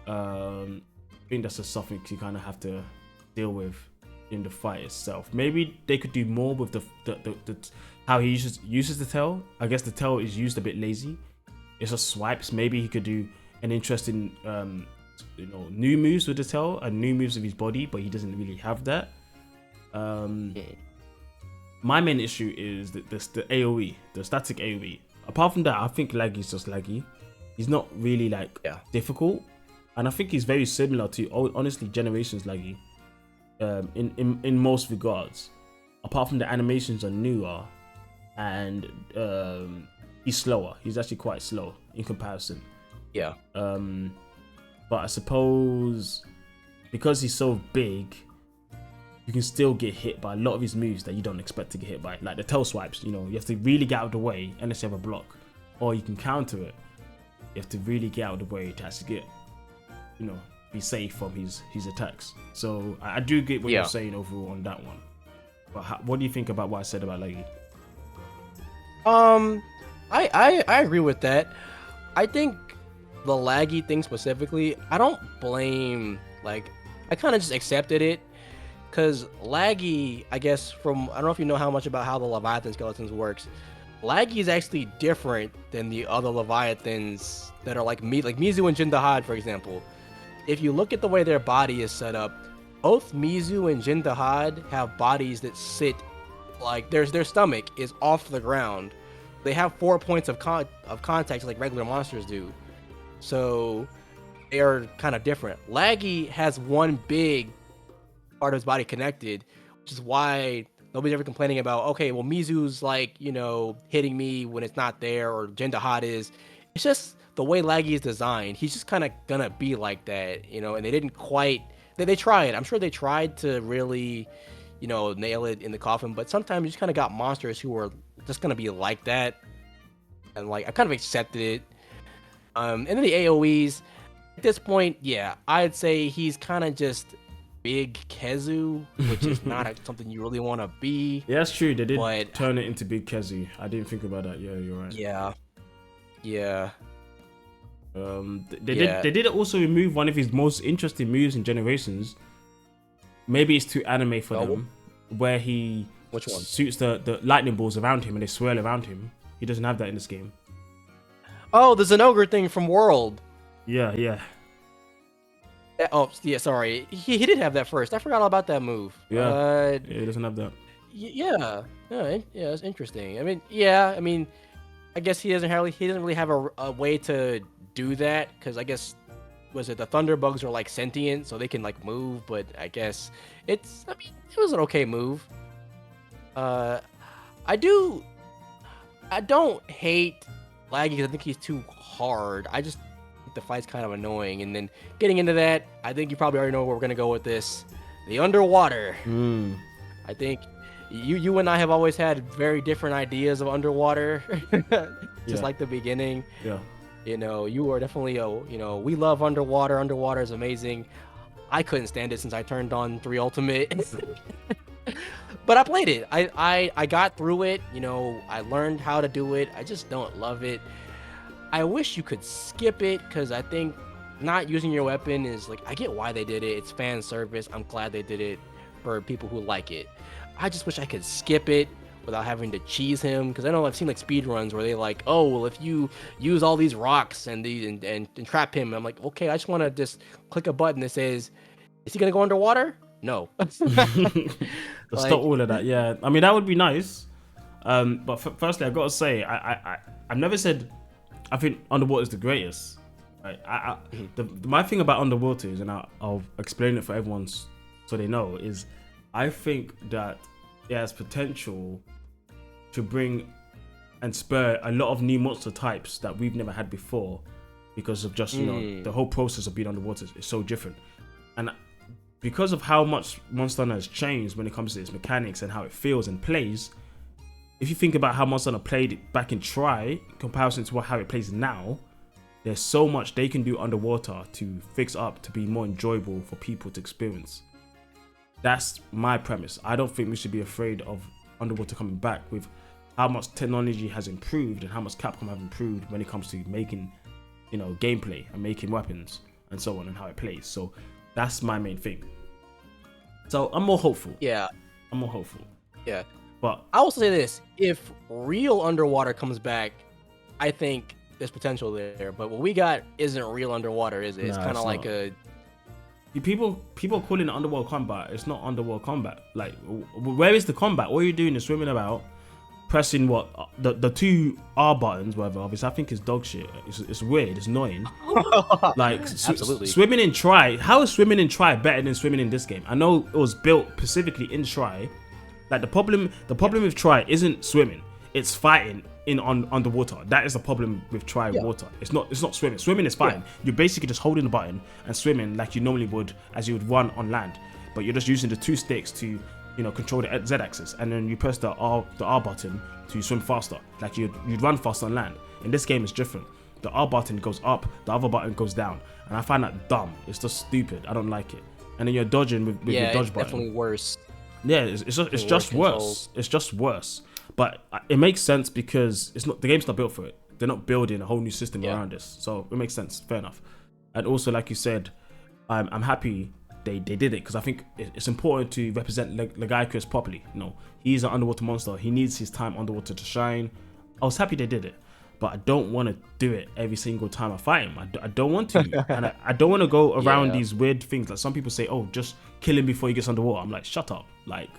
Speaker 1: I think that's just something you kind of have to deal with in the fight itself. Maybe they could do more with the how he uses the tail. I guess the tail is used a bit lazy. It's just swipes. Maybe he could do an interesting, you know, new moves with the tail and new moves with his body, but he doesn't really have that. My main issue is the AoE, the static AoE. Apart from that, I think Laggy's just Laggy. He's not really like difficult, and I think he's very similar to honestly Generations Laggy, in most regards. Apart from the animations are newer, and he's slower. He's actually quite slow in comparison.
Speaker 2: Yeah.
Speaker 1: But I suppose because he's so big, you can still get hit by a lot of his moves that you don't expect to get hit by. Like the tail swipes, you know, you have to really get out of the way unless you have a block. Or you can counter it. You have to really get out of the way to actually get, you know, be safe from his attacks. So I do get what you're saying overall on that one. But what do you think about what I said about Laggy?
Speaker 2: I agree with that. I think the Laggy thing specifically, I don't blame, like, I kind of just accepted it. Because Laggy, I guess I don't know if you know how much about how the Leviathan skeletons works. Laggy is actually different than the other Leviathans that are like Mizu and Jindahad, for example. If you look at the way their body is set up, both Mizu and Jindahad have bodies that sit, like, their stomach is off the ground. They have 4 points of contact like regular monsters do. So they are kind of different. Laggy has one big part of his body connected, which is why nobody's ever complaining about, okay, well, Mizu's like, you know, hitting me when it's not there, or Jindahad is. It's just the way Laggy is designed. He's just kind of gonna be like that, you know, and they didn't quite, they tried. I'm sure they tried to really, you know, nail it in the coffin, but sometimes you just kind of got monsters who are just gonna be like that. And like, I kind of accepted it. And then the AoEs, at this point, yeah, I'd say he's kind of just big Kezu, which is not something you really want to be.
Speaker 1: Yeah, that's true. They did
Speaker 2: But
Speaker 1: turn it into Big Kezu. I didn't think about that. Yeah, you're right.
Speaker 2: yeah, yeah,
Speaker 1: They
Speaker 2: yeah.
Speaker 1: did also remove one of his most interesting moves in Generations. Maybe it's too anime for them, where he
Speaker 2: Which one?
Speaker 1: shoots the lightning balls around him and they swirl around him. He doesn't have that in this game.
Speaker 2: Oh, the Zenogre thing from World.
Speaker 1: Yeah, yeah.
Speaker 2: Oh, yeah, sorry. He did have that first. I forgot all about that move.
Speaker 1: Yeah. He doesn't have that.
Speaker 2: Yeah. Yeah, it's interesting. I mean, yeah, I mean, I guess he doesn't really have a way to do that, because I guess, was it the Thunderbugs are like sentient, so they can like move, but I guess it was an okay move. I don't hate Laggy because I think he's too hard. I just think the fight's kind of annoying. And then getting into that, I think you probably already know where we're gonna go with this. The underwater. I think you and I have always had very different ideas of underwater, just like the beginning.
Speaker 1: Yeah.
Speaker 2: You know, you are definitely we love underwater. Underwater is amazing. I couldn't stand it since I turned on 3 Ultimate. But I played it. I got through it. You know, I learned how to do it. I just don't love it. I wish you could skip it, because I think not using your weapon is like, I get why they did it. It's fan service. I'm glad they did it for people who like it. I just wish I could skip it without having to cheese him, because I know I've seen like speed runs where they like, oh well, if you use all these rocks and trap him, I'm like, okay, I just want to just click a button that says, is he gonna go underwater? No.
Speaker 1: Stop all of that. Yeah, I mean that would be nice. But firstly, I gotta say, I've never said I think underwater is the greatest. Right? My thing about underwater is, and I'll explain it for everyone so they know, is I think that it has potential to bring and spur a lot of new monster types that we've never had before, because of just the whole process of being underwater is so different. And because of how much Monster Hunter has changed when it comes to its mechanics and how it feels and plays, if you think about how Monster Hunter played back in Tri in comparison to how it plays now, there's so much they can do underwater to fix up to be more enjoyable for people to experience. That's my premise. I don't think we should be afraid of underwater coming back, with how much technology has improved and how much Capcom have improved when it comes to making, gameplay and making weapons and so on, and how it plays. So that's my main thing. So I'm more hopeful.
Speaker 2: Yeah.
Speaker 1: I'm more hopeful.
Speaker 2: Yeah.
Speaker 1: But
Speaker 2: I will say this: if real underwater comes back, I think there's potential there. But what we got isn't real underwater, is it? It's kind of like a...
Speaker 1: People calling it underworld combat. It's not underworld combat. Like, where is the combat? All you're doing is swimming about, pressing the 2 R buttons, whatever. Obviously, I think it's dog shit. It's weird. It's annoying. Like,
Speaker 2: Absolutely.
Speaker 1: Swimming in Tri. How is swimming in Tri better than swimming in this game? I know it was built specifically in Tri. Like, the problem with Tri isn't swimming. It's fighting on underwater. That is the problem with Tri water. It's not swimming. Swimming is fine. Yeah. You're basically just holding the button and swimming like you normally would as you would run on land. But you're just using the 2 sticks to control the Z-axis, and then you press the R button to swim faster, like you'd run faster on land. In this game, it's different. The R button goes up, the other button goes down, and I find that dumb. It's just stupid. I don't like it. And then you're dodging with your dodge button.
Speaker 2: Definitely worse.
Speaker 1: Yeah, it's just worse. It's just worse. But it makes sense because the game's not built for it. They're not building a whole new system around this, so it makes sense. Fair enough. And also, like you said, I'm happy they did it, because I think it's important to represent Lagiacrus properly. He's an underwater monster. He needs his time underwater to shine. I was happy they did it, but I don't want to do it every single time I fight him. I don't want to, and I don't want to go around these weird things. Like some people say, oh, just kill him before he gets underwater. I'm like, shut up. Like,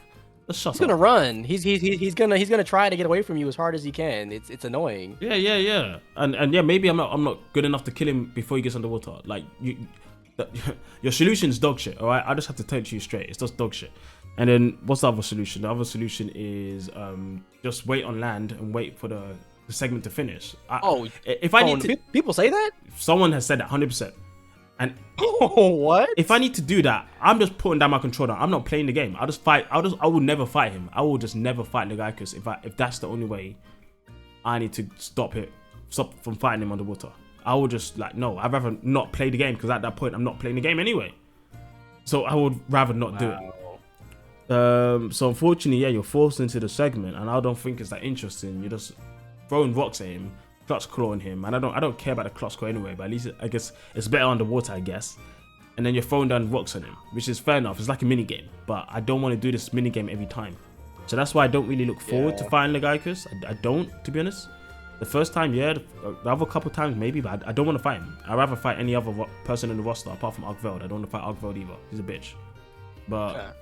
Speaker 1: just shut up.
Speaker 2: He's gonna run. He's gonna try to get away from you as hard as he can. It's annoying.
Speaker 1: Yeah. And yeah, maybe I'm not good enough to kill him before he gets underwater. Like your solution is dog shit, all right? I just have to tell it to you straight. It's just dog shit. And then what's the other solution? The other solution is just wait on land and wait for the segment to finish. If I need to,
Speaker 2: people say that?
Speaker 1: Someone has said that 100%. And
Speaker 2: what?
Speaker 1: If I need to do that, I'm just putting down my controller. I'm not playing the game. I'll just fight. I will never fight him. I will just never fight Lagiacrus if that's the only way I need to stop from fighting him underwater. I will just no, I'd rather not play the game, because at that point I'm not playing the game anyway. So I would rather not do it. So unfortunately, yeah, you're forced into the segment, and I don't think it's that interesting. You're just throwing rocks at him, clutch clawing him, and I don't care about the clutch claw anyway. But at least I guess it's better underwater, I guess. And then you're throwing down rocks on him, which is fair enough. It's like a mini game, but I don't want to do this mini game every time. So that's why I don't really look forward to fighting Lagiacrus. I don't, to be honest. The first time, yeah. The other couple times, maybe, but I don't want to fight him. I'd rather fight any other person in the roster apart from Arkveld. I don't want to fight Arkveld either. He's a bitch. But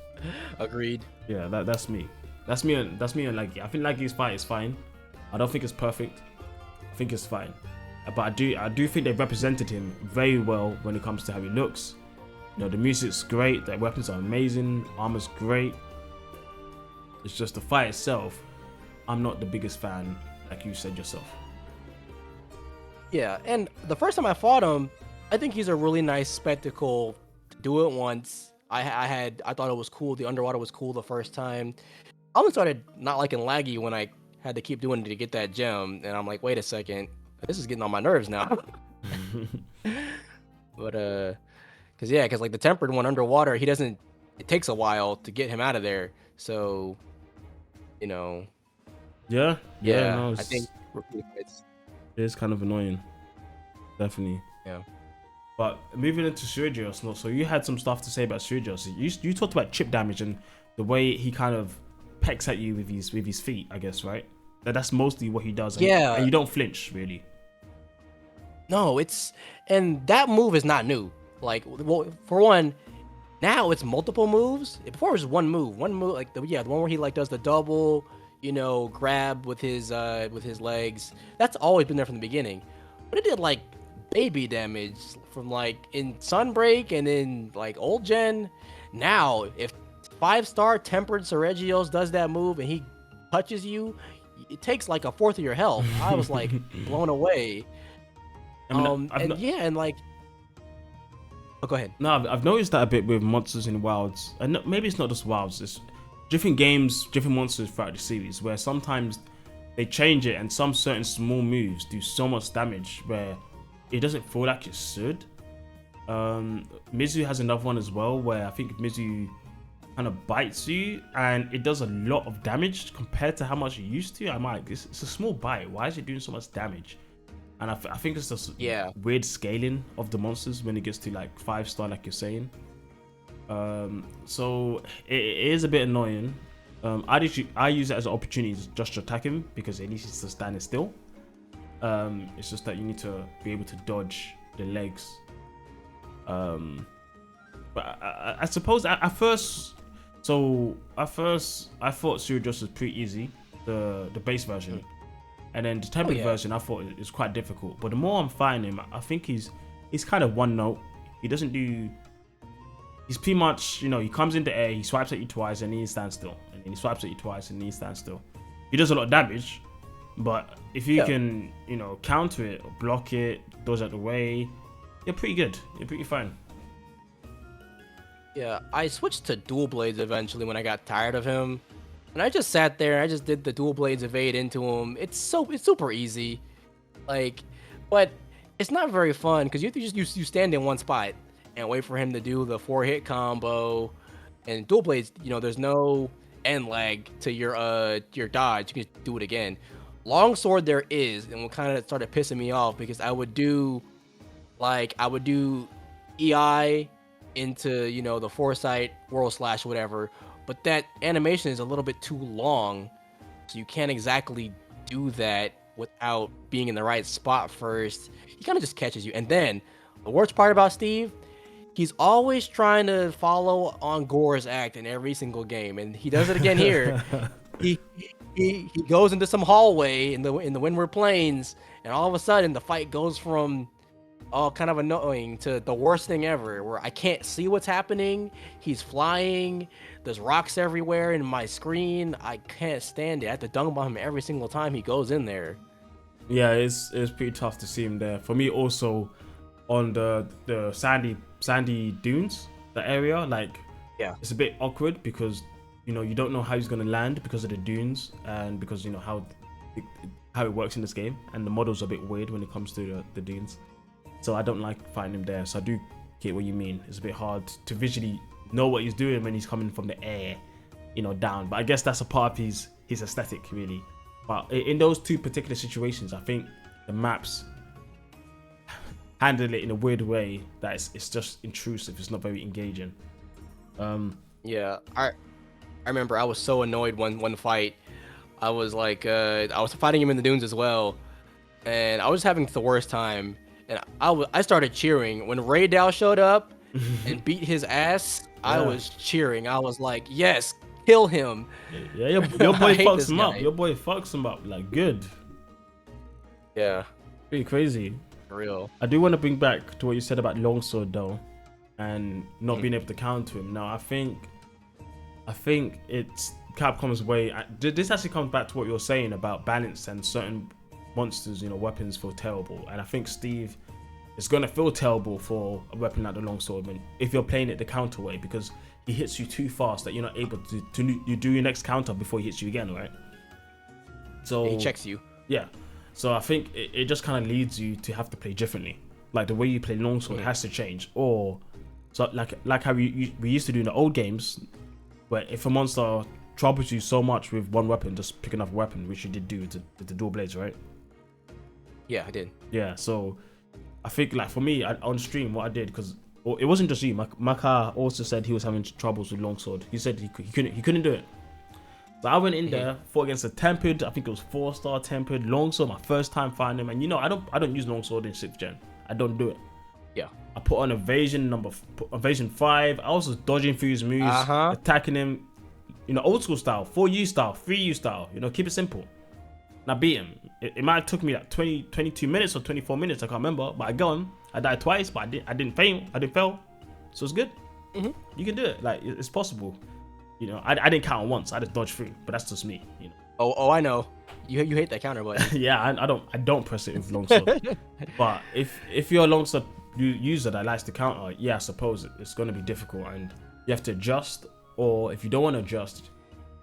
Speaker 2: agreed.
Speaker 1: Yeah, that's me. That's me and Lagi. I think Lagi's fight is fine. I don't think it's perfect. I think it's fine. But I do think they represented him very well when it comes to how he looks. You know, the music's great. The weapons are amazing. Armor's great. It's just the fight itself. I'm not the biggest fan, like you said yourself.
Speaker 2: Yeah, and the first time I fought him, I think he's a really nice spectacle to do it once. I thought it was cool. The underwater was cool the first time. I only started not liking Laggy when I had to keep doing it to get that gem, and I'm like, wait a second, this is getting on my nerves now. But because like the tempered one underwater, it takes a while to get him out of there. So, you know.
Speaker 1: Yeah.
Speaker 2: No, I think
Speaker 1: it's kind of annoying. Definitely.
Speaker 2: Yeah.
Speaker 1: But moving into Seregios, so you had some stuff to say about Seregios. You talked about chip damage and the way he kind of pecks at you with his feet, I guess, right? That's mostly what he does. And you don't flinch, really.
Speaker 2: No, and that move is not new. Like, well, for one, now it's multiple moves. Before it was one move, like the one where he like does the double, grab with his legs. That's always been there from the beginning. But it did like baby damage from like in Sunbreak and in like old gen. Now, if 5-star tempered Seregios does that move and he touches you, it takes like a fourth of your health. I was like blown away. Go ahead.
Speaker 1: No, I've noticed that a bit with monsters in Wilds, and maybe it's not just Wilds. It's different games, different monsters throughout the series, where sometimes they change it, and some certain small moves do so much damage where it doesn't feel like it should. Mizu has another one as well, where I think Mizu kind of bites you, and it does a lot of damage compared to how much it used to. I'm like, it's a small bite. Why is it doing so much damage? And I think it's just weird scaling of the monsters when it gets to like 5-star, like you're saying. So it is a bit annoying. I use it as an opportunity just to attack him because at least he's just standing still. It's just that you need to be able to dodge the legs. But I suppose at first I thought Seregios was pretty easy, the base version. And then the tempered version, I thought it was quite difficult. But the more I'm fighting him, I think he's kind of one note. He doesn't do... He's pretty much, he comes into air, he swipes at you twice, and he stands still. And then he swipes at you twice, and he stands still. He does a lot of damage, but if you can, counter it, or block it, dodge out the way, you're pretty good. You're pretty fine.
Speaker 2: Yeah, I switched to dual blades eventually when I got tired of him. And I just sat there and I just did the dual blades evade into him. It's super easy. But it's not very fun because you have to you stand in one spot and wait for him to do the 4-hit combo. And dual blades, there's no end lag to your dodge. You can do it again. Longsword there is, and what kind of started pissing me off because I would do EI into the foresight world slash whatever. But that animation is a little bit too long, so you can't exactly do that without being in the right spot first. He kind of just catches you. And then, the worst part about Steve, he's always trying to follow on Gore's act in every single game. And he does it again here. He goes into some hallway in the Windward Plains, and all of a sudden, the fight goes from kind of annoying to the worst thing ever, where I can't see what's happening. He's flying. There's rocks everywhere in my screen. I can't stand it. I have to dunk bomb him every single time he goes in there.
Speaker 1: Yeah, it's pretty tough to see him there. For me, also on the sandy dunes, the area, it's a bit awkward because you don't know how he's gonna land because of the dunes and because how it works in this game, and the models are a bit weird when it comes to the dunes. So I don't like fighting him there. So I do get what you mean. It's a bit hard to visually know what he's doing when he's coming from the air, down. But I guess that's a part of his aesthetic, really. But in those two particular situations, I think the maps handle it in a weird way that it's just intrusive. It's not very engaging.
Speaker 2: Yeah, I remember I was so annoyed one fight. I was like, I was fighting him in the dunes as well, and I was having the worst time. And I started cheering when Rey Dau showed up and beat his ass. Yeah. I was cheering. I was like, yes, kill him.
Speaker 1: Yeah, your boy fucks him up. Your boy fucks him up like good.
Speaker 2: Yeah,
Speaker 1: pretty crazy.
Speaker 2: For real.
Speaker 1: I do want to bring back to what you said about longsword though, and not being able to counter him. Now I think it's Capcom's way. This actually comes back to what you're saying about balance and certain monsters, weapons feel terrible, and I think Steve is gonna feel terrible for a weapon like the longswordman if you're playing it the counter way, because he hits you too fast that you're not able to you do your next counter before he hits you again, right? So
Speaker 2: he checks you.
Speaker 1: Yeah. So I think it just kind of leads you to have to play differently. Like the way you play longsword has to change, or so like how we used to do in the old games, where if a monster troubles you so much with one weapon, just pick another weapon, which you did do to the dual blades, right?
Speaker 2: Yeah, I did.
Speaker 1: Yeah, so I think like for me on stream, what I did, because it wasn't just you. Maka also said he was having troubles with longsword. He said he couldn't do it. So I went in there, fought against a tempered, I think it was 4-star tempered longsword, my first time fighting him, and I don't use longsword in 6th gen. I don't do it.
Speaker 2: Yeah.
Speaker 1: I put on evasion 5. I was dodging through his moves, attacking him, old school style, 4U style, 3U style. Keep it simple. And I beat him. It might have took me like 22 minutes or 24 minutes, I can't remember. But I got him. I died twice, but I didn't fail. So it's good. You can do it. Like, it's possible. I didn't count once. I just dodged through. But that's just me.
Speaker 2: Oh, I know. You hate that counter button.
Speaker 1: Yeah, I don't press it with longsword. But if you're a longsword user that likes to counter, yeah, I suppose it's going to be difficult, and you have to adjust. Or if you don't want to adjust,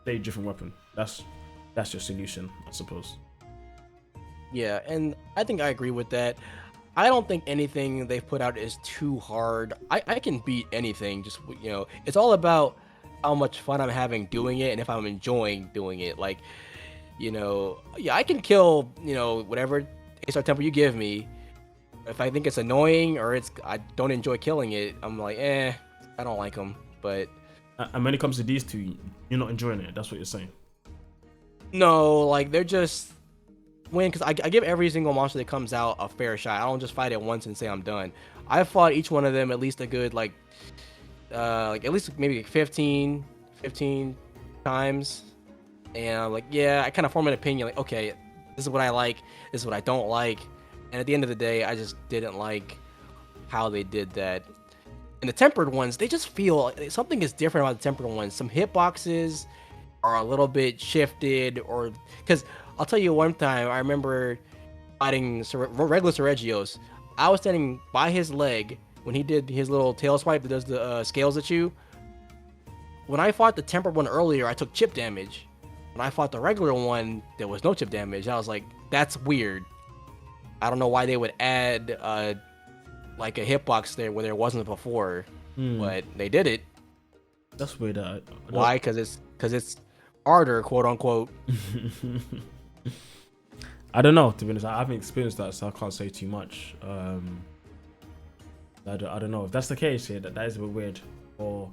Speaker 1: play a different weapon. That's your solution, I suppose.
Speaker 2: Yeah, and I think I agree with that. I don't think anything they've put out is too hard. I can beat anything. Just it's all about how much fun I'm having doing it and if I'm enjoying doing it. Like, yeah, I can kill whatever A-star temple you give me. If I think it's annoying or I don't enjoy killing it, I'm like, I don't like them. But
Speaker 1: and when it comes to these two, you're not enjoying it. That's what you're saying.
Speaker 2: No, like they're just because I give every single monster that comes out a fair shot. I don't just fight it once and say I'm done. I've fought each one of them at least a good like at least maybe 15 times, and I'm like, yeah, I kind of form an opinion like, okay, this is what I like, this is what I don't like, and at the end of the day, I just didn't like how they did that. And the tempered ones, they just feel something is different about the tempered ones. Some hitboxes are a little bit shifted, or because I'll tell you one time I remember fighting regular Seregios. I was standing by his leg when he did his little tail swipe that does the scales at you. When I fought the tempered one earlier, I took chip damage. When I fought the regular one, there was no chip damage. I was like, that's weird. I don't know why they would add like a hitbox there where there wasn't before, but they did it.
Speaker 1: That's weird.
Speaker 2: Why? Because it's harder, quote unquote.
Speaker 1: I don't know, to be honest. I haven't experienced that, so I can't say too much. I don't know if that's the case here. That is a bit weird, or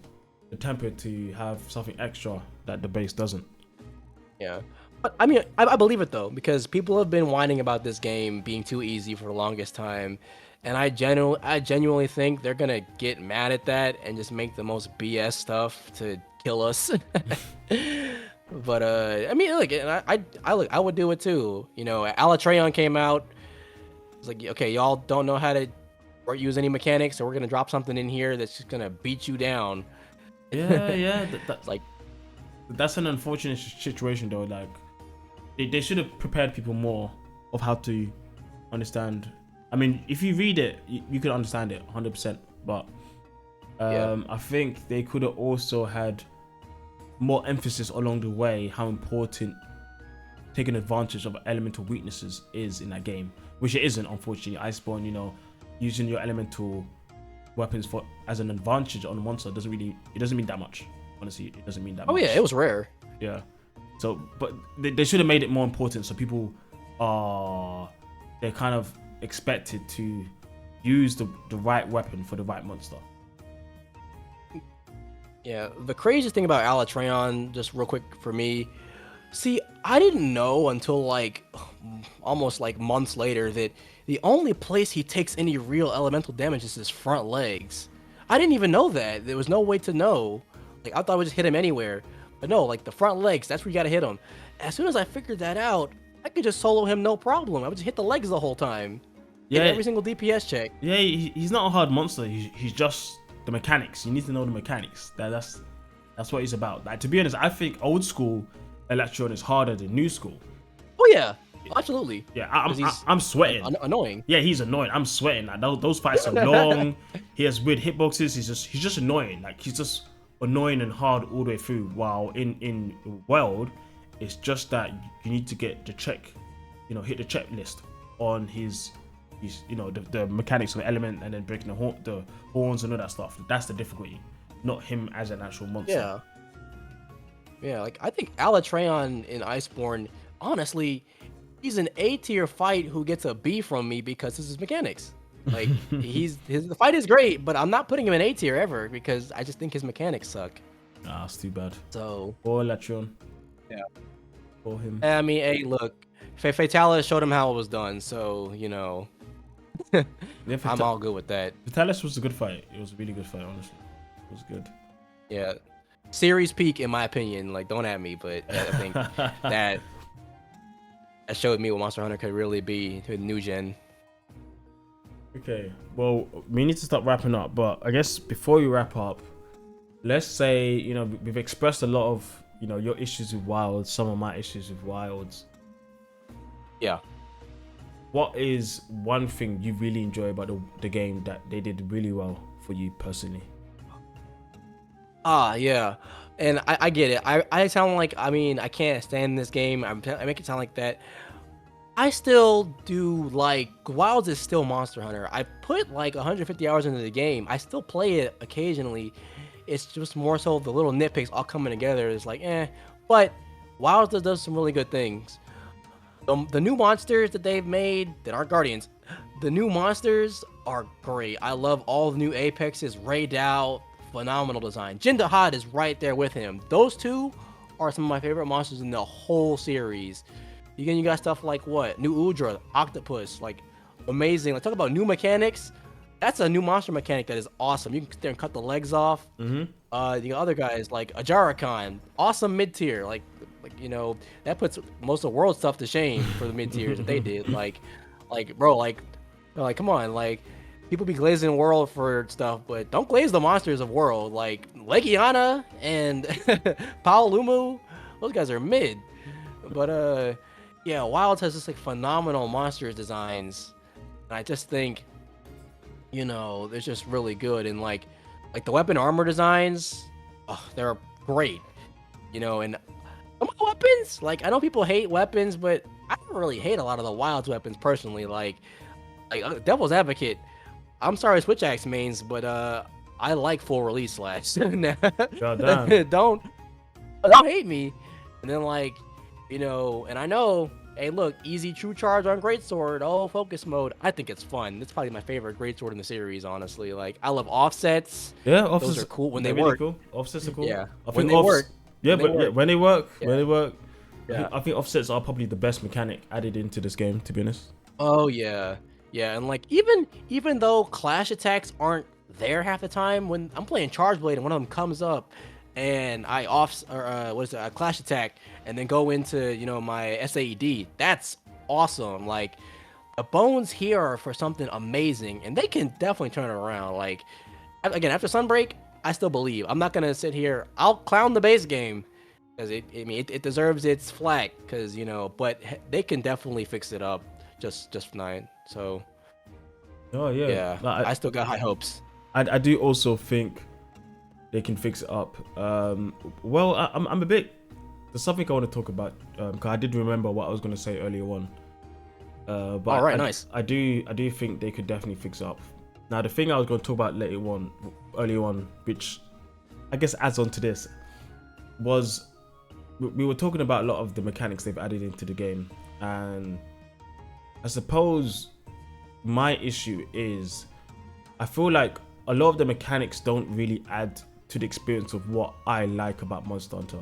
Speaker 1: the temper to have something extra that the base doesn't.
Speaker 2: Yeah, but I mean, I believe it though, because people have been whining about this game being too easy for the longest time, and I genuinely think they're gonna get mad at that and just make the most BS stuff to kill us. But I mean, look, I would do it too. Alatreon came out. It's like, okay, y'all don't know how to use any mechanics, so we're gonna drop something in here that's just gonna beat you down.
Speaker 1: Yeah. That's an unfortunate situation though. Like, they should have prepared people more of how to understand. I mean, if you read it, you could understand it 100%. But I think they could have also had more emphasis along the way how important taking advantage of elemental weaknesses is in that game, which it isn't, unfortunately. Iceborne, using your elemental weapons for as an advantage on a monster doesn't mean that much. Honestly, it doesn't mean that much.
Speaker 2: Oh yeah, it was rare.
Speaker 1: Yeah. So, but they should have made it more important so people they're kind of expected to use the right weapon for the right monster.
Speaker 2: Yeah, the craziest thing about Alatreon, just real quick for me, see, I didn't know until like almost like months later that the only place he takes any real elemental damage is his front legs. I didn't even know that. There was no way to know. Like, I thought I would just hit him anywhere. But no, like the front legs, that's where you gotta hit him. As soon as I figured that out, I could just solo him no problem. I would just hit the legs the whole time.
Speaker 1: Yeah.
Speaker 2: Every single DPS check.
Speaker 1: Yeah, he's not a hard monster. He's just the mechanics. You need to know the mechanics. That's what he's about. Like, to be honest, I think old school Electron is harder than new school.
Speaker 2: Oh yeah, absolutely.
Speaker 1: Yeah, I'm sweating.
Speaker 2: Annoying.
Speaker 1: Yeah, he's annoying. I'm sweating. Like, those fights are long. He has weird hitboxes. He's just annoying. Like, he's just annoying and hard all the way through. While in World, it's just that you need to get the check, hit the checklist on his the mechanics of the element and then breaking the horns and all that stuff. That's the difficulty, not him as an actual monster.
Speaker 2: Yeah. Yeah, like I think Alatreon in Iceborne, honestly, he's an A tier fight who gets a B from me because of his mechanics. Like the fight is great, but I'm not putting him in A tier ever because I just think his mechanics suck.
Speaker 1: Nah, it's too bad.
Speaker 2: So
Speaker 1: for Electron.
Speaker 2: Yeah.
Speaker 1: For him.
Speaker 2: I mean, hey, look, Fatalis showed him how it was done, so
Speaker 1: Yeah,
Speaker 2: I'm all good with that.
Speaker 1: Fatalis was a good fight. It was a really good fight, honestly. It was good.
Speaker 2: Yeah. Series peak in my opinion. Like, don't at me, but I think that showed me what Monster Hunter could really be to new gen.
Speaker 1: Okay, well, we need to start wrapping up, but I guess before we wrap up, let's say, we've expressed a lot of, your issues with Wilds, some of my issues with Wilds.
Speaker 2: Yeah.
Speaker 1: What is one thing you really enjoy about the game that they did really well for you personally?
Speaker 2: Yeah. And I get it. I sound like, I can't stand this game. I make it sound like that. I still do like, Wilds is still Monster Hunter. I put like 150 hours into the game. I still play it occasionally. It's just more so the little nitpicks all coming together. It's like, but Wilds does some really good things. The new monsters that they've made that aren't Guardians, the new monsters are great. I love all the new Apexes. Rey Dau, phenomenal design. Jindahad is right there with him. Those two are some of my favorite monsters in the whole series. Again, you got stuff like what? New Udra, Octopus, like amazing. Like, talk about new mechanics. That's a new monster mechanic that is awesome. You can sit there and cut the legs off. You got other guys like Ajarakan, awesome mid tier. Like that puts most of the world stuff to shame for the mid tiers that they did. Like bro, come on, like people be glazing world for stuff, but don't glaze the monsters of world. Like Legiana and Paolumu, those guys are mid. But yeah, Wilds has just like phenomenal monsters designs, and I just think, they're just really good. And like the weapon armor designs, they're great. And some of the weapons, like I know people hate weapons, but I don't really hate a lot of the Wilds weapons personally. Like Devil's Advocate. I'm sorry, Switch Axe mains, but I like full release slash. Don't hate me. And then and I know, hey, look, easy true charge on Greatsword. Oh, focus mode. I think it's fun. It's probably my favorite Greatsword in the series, honestly. Like, I love offsets.
Speaker 1: Yeah, offsets.
Speaker 2: Those are cool when they work.
Speaker 1: Cool. Offsets are cool.
Speaker 2: Yeah,
Speaker 1: when they work. Yeah, when they work.
Speaker 2: Yeah.
Speaker 1: I think offsets are probably the best mechanic added into this game, to be honest.
Speaker 2: Oh yeah, yeah, and like even though clash attacks aren't there half the time, when I'm playing Charge Blade and one of them comes up, and I a clash attack, and then go into my SAED. That's awesome. Like, the bones here are for something amazing, and they can definitely turn it around. Like, again, after Sunbreak, I still believe. I'm not gonna sit here. I'll clown the base game because it deserves its flack, because but they can definitely fix it up just fine. So.
Speaker 1: Oh yeah.
Speaker 2: Yeah. Like, I still got high hopes.
Speaker 1: I do also think they can fix it up. Well, I'm a bit. There's something I want to talk about because I did remember what I was going to say earlier on. But
Speaker 2: all right, nice.
Speaker 1: I do think they could definitely fix it up. Now, the thing I was going to talk about earlier on, which I guess adds on to this, was we were talking about a lot of the mechanics they've added into the game, and I suppose my issue is I feel like a lot of the mechanics don't really add to the experience of what I like about Monster Hunter.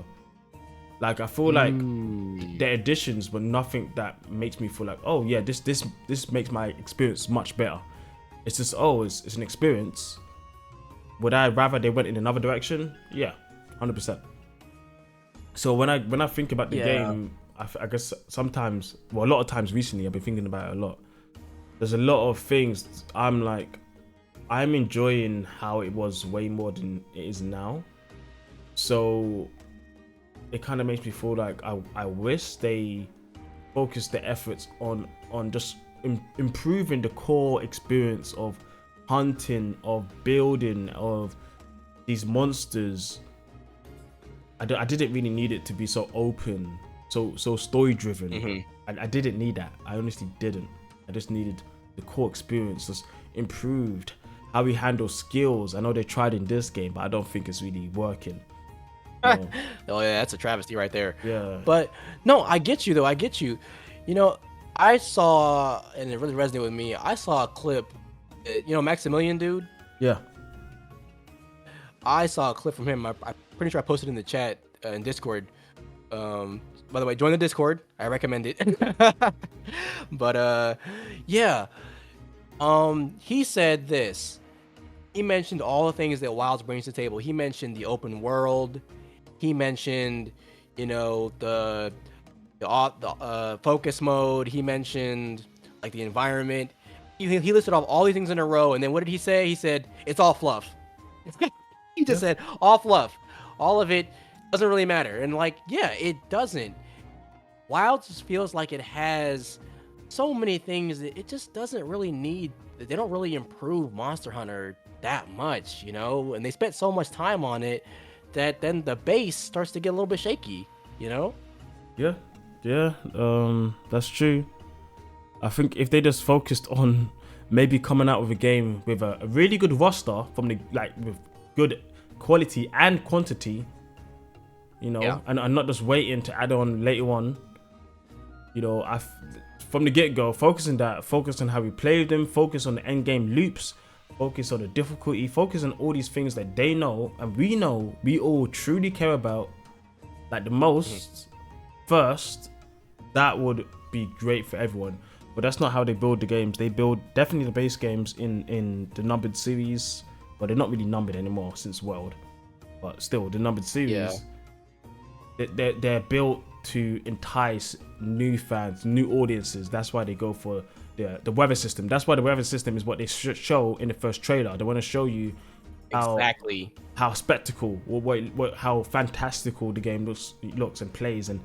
Speaker 1: Like, I feel like the additions were nothing that makes me feel like, oh yeah, this makes my experience much better. It's just, it's an experience. Would I rather they went in another direction? Yeah, 100%. So when I think about the game, I guess sometimes, well, a lot of times recently, I've been thinking about it a lot. There's a lot of things I'm like, I'm enjoying how it was way more than it is now. So it kind of makes me feel like I wish they focused their efforts on just improving the core experience of hunting, of building, of these monsters. I didn't really need it to be so open, so story driven. I didn't need that. I honestly didn't. I just needed the core experience just improved. How we handle skills. I know they tried in this game, but I don't think it's really working.
Speaker 2: Oh yeah, that's a travesty right there.
Speaker 1: Yeah.
Speaker 2: But no, I get you though. I get you. You know, I saw, and it really resonated with me. I saw a clip. You know, Maximilian dude.
Speaker 1: Yeah.
Speaker 2: I saw a clip from him. I'm pretty sure I posted in the chat in Discord. By the way, join the Discord. I recommend it. But yeah. He said this. He mentioned all the things that Wilds brings to the table. He mentioned the open world. He mentioned, you know, the focus mode. He mentioned like the environment. He listed off all these things in a row, and then what did he say? He said it's all fluff. He just said all fluff. All of it doesn't really matter. And like, yeah, it doesn't. Wilds just feels like it has so many things that it just doesn't really need. They don't really improve Monster Hunter that much, you know, and they spent so much time on it that then the base starts to get a little bit shaky, you know?
Speaker 1: Yeah, that's true. I think if they just focused on maybe coming out with a game with a really good roster with good quality and quantity, you know, and not just waiting to add on later on, you know, from the get-go, focus on how we play them, focus on the end game loops, focus on the difficulty, focus on all these things that they know and we know we all truly care about, like the most first. That would be great for everyone. But that's not how they build the games. They build definitely the base games in the numbered series. But they're not really numbered anymore since World. But still, the numbered series, they're built to entice new fans, new audiences. That's why they go for the weather system. That's why the weather system is what they show in the first trailer. They want to show you how spectacle, how fantastical the game looks and plays, and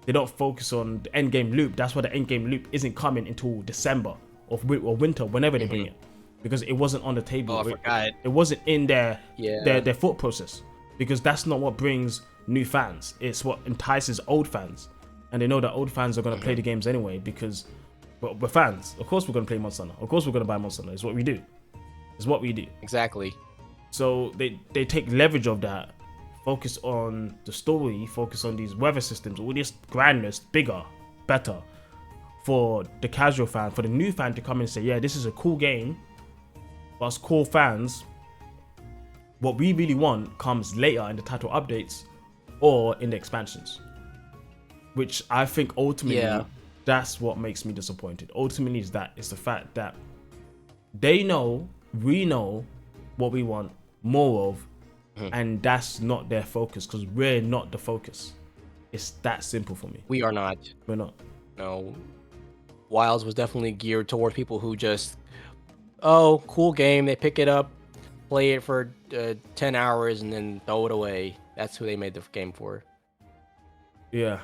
Speaker 1: they don't focus on the end game loop. That's why the end game loop isn't coming until December or winter, whenever they bring it, because it wasn't on the table.
Speaker 2: I forgot.
Speaker 1: It wasn't in their thought process, because that's not what brings new fans. It's what entices old fans, and they know that old fans are going to play the games anyway because we're fans. Of course we're going to play Monster Hunter. Of course we're going to buy Monster Hunter. It's what we do.
Speaker 2: Exactly.
Speaker 1: So they take leverage of that, focus on the story, focus on these weather systems, all this grandness, bigger, better, for the casual fan, for the new fan to come and say, yeah, this is a cool game. But as core fans, what we really want comes later in the title updates or in the expansions, which I think ultimately that's what makes me disappointed. Ultimately it's the fact that they know, we know what we want more of, and that's not their focus, because we're not the focus. It's that simple for me.
Speaker 2: We are not.
Speaker 1: We're not.
Speaker 2: No. Wilds was definitely geared toward people who just, oh, cool game. They pick it up, play it for 10 hours, and then throw it away. That's who they made the game for.
Speaker 1: Yeah.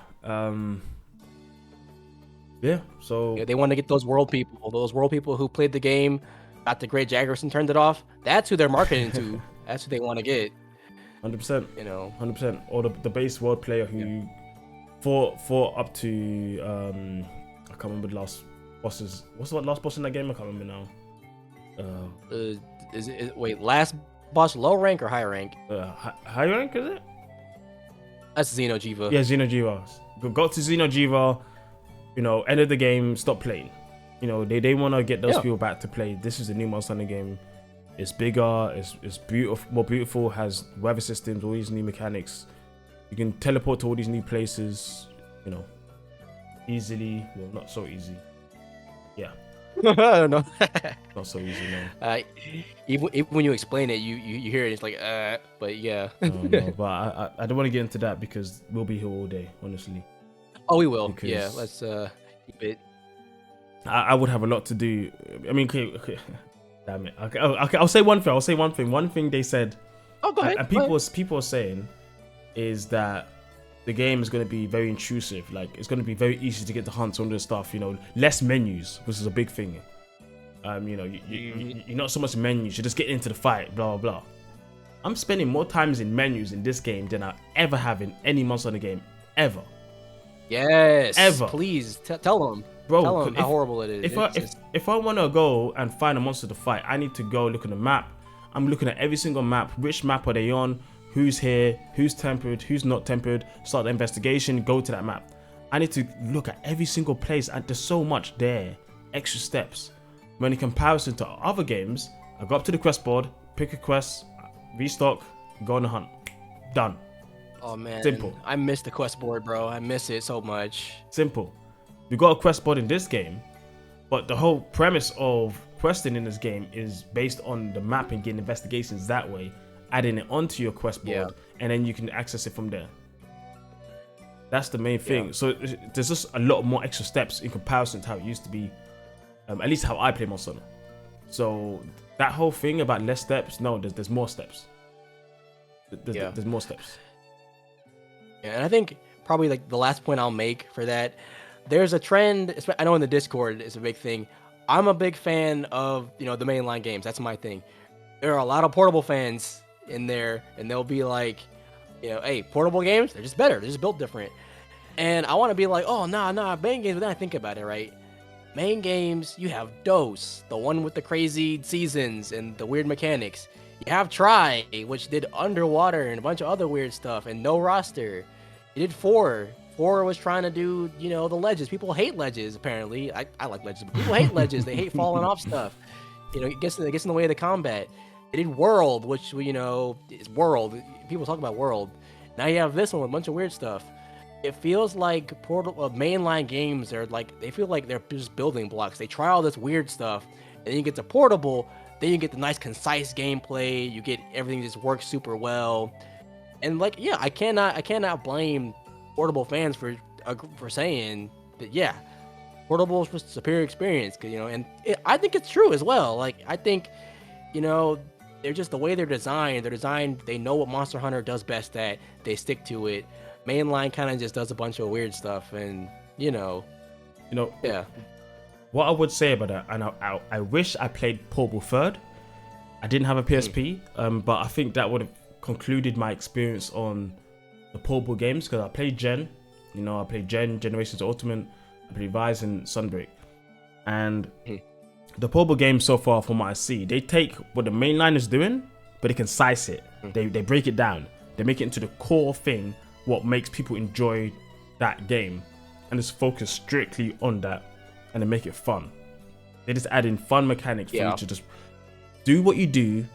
Speaker 1: So
Speaker 2: they want to get those world people who played the game, got the great Jaggers and turned it off. That's who they're marketing to. That's who they want to get.
Speaker 1: 100%.
Speaker 2: You know,
Speaker 1: 100%. Or the base world player who fought up to I can't remember the last bosses. What's the last boss in that game? I can't remember now.
Speaker 2: Wait, last boss low rank or high rank?
Speaker 1: High rank, is it?
Speaker 2: That's Xeno'jiiva.
Speaker 1: Yeah, Xeno'jiiva. Got to Xeno'jiiva, end of the game, stop playing. They want to get those people back to play. This is the new Monster Hunter game. It's bigger, it's beautiful, more beautiful, has weather systems, all these new mechanics. You can teleport to all these new places, easily. Well, not so easy. Yeah.
Speaker 2: I don't know.
Speaker 1: Not so easy, no.
Speaker 2: Even when you explain it, you hear it, it's like, but yeah.
Speaker 1: No, but I don't want to get into that because we'll be here all day, honestly.
Speaker 2: Oh, we will.
Speaker 1: Because
Speaker 2: yeah, let's keep it.
Speaker 1: I would have a lot to do. I mean, okay. Damn it. Okay, I'll say one thing. One thing they said.
Speaker 2: Oh, go ahead.
Speaker 1: And people are saying is that the game is going to be very intrusive. Like, it's going to be very easy to get the hunts on the stuff. Less menus, which is a big thing. You're not so much menus. You're just getting into the fight. Blah blah blah. I'm spending more times in menus in this game than I ever have in any Monster Hunter game ever.
Speaker 2: Yes.
Speaker 1: Ever.
Speaker 2: Please tell them.
Speaker 1: Bro,
Speaker 2: tell them how horrible it is.
Speaker 1: If I want to go and find a monster to fight, I need to go look at the map. I'm looking at every single map. Which map are they on? Who's here? Who's tempered? Who's not tempered? Start the investigation. Go to that map. I need to look at every single place, and there's so much there. Extra steps. When in comparison to other games, I go up to the quest board, pick a quest, restock, go on the hunt. Done.
Speaker 2: Oh man,
Speaker 1: simple.
Speaker 2: I miss the quest board, bro. I miss it so much.
Speaker 1: Simple. We got a quest board in this game, but the whole premise of questing in this game is based on the map and getting investigations that way, adding it onto your quest board, and then you can access it from there. That's the main thing. So there's just a lot more extra steps in comparison to how it used to be, at least how I play Monster Hunter. So that whole thing about less steps, no, there's more steps. There's more steps.
Speaker 2: Yeah, and I think probably like the last point I'll make for that, there's a trend, I know in the Discord it's a big thing. I'm a big fan of, the mainline games. That's my thing. There are a lot of portable fans in there, and they'll be like, hey, portable games, they're just better. They're just built different. And I want to be like, oh, nah, main games, but then I think about it, right? Main games, you have Dose, the one with the crazy seasons and the weird mechanics. You have Try, which did Underwater and a bunch of other weird stuff, and no roster. You did 4. 4 was trying to do, the ledges. People hate ledges, apparently. I like ledges, but people hate ledges. They hate falling off stuff. It gets in the way of the combat. They did World, which, is World. People talk about World. Now you have this one with a bunch of weird stuff. It feels like mainline games are they feel like they're just building blocks. They try all this weird stuff, and then you get to portable, then you get the nice, concise gameplay. You get everything just works super well. And I cannot blame portable fans for saying that, portable is just a superior experience, and I think it's true as well. I think, they're just the way they're designed. They know what Monster Hunter does best at. They stick to it. Mainline kind of just does a bunch of weird stuff, and
Speaker 1: What I would say about that, and I wish I played portable third. I didn't have a PSP, but I think that would have concluded my experience on the portable games, because I played Gen, I played Gen, Generations Ultimate, I played Rise and Sunbreak, and the portable games so far, from what I see, they take what the mainline is doing, but they concise it. They break it down. They make it into the core thing, what makes people enjoy that game, and just focus strictly on that, and they make it fun. They just add in fun mechanics for you to just do what you do,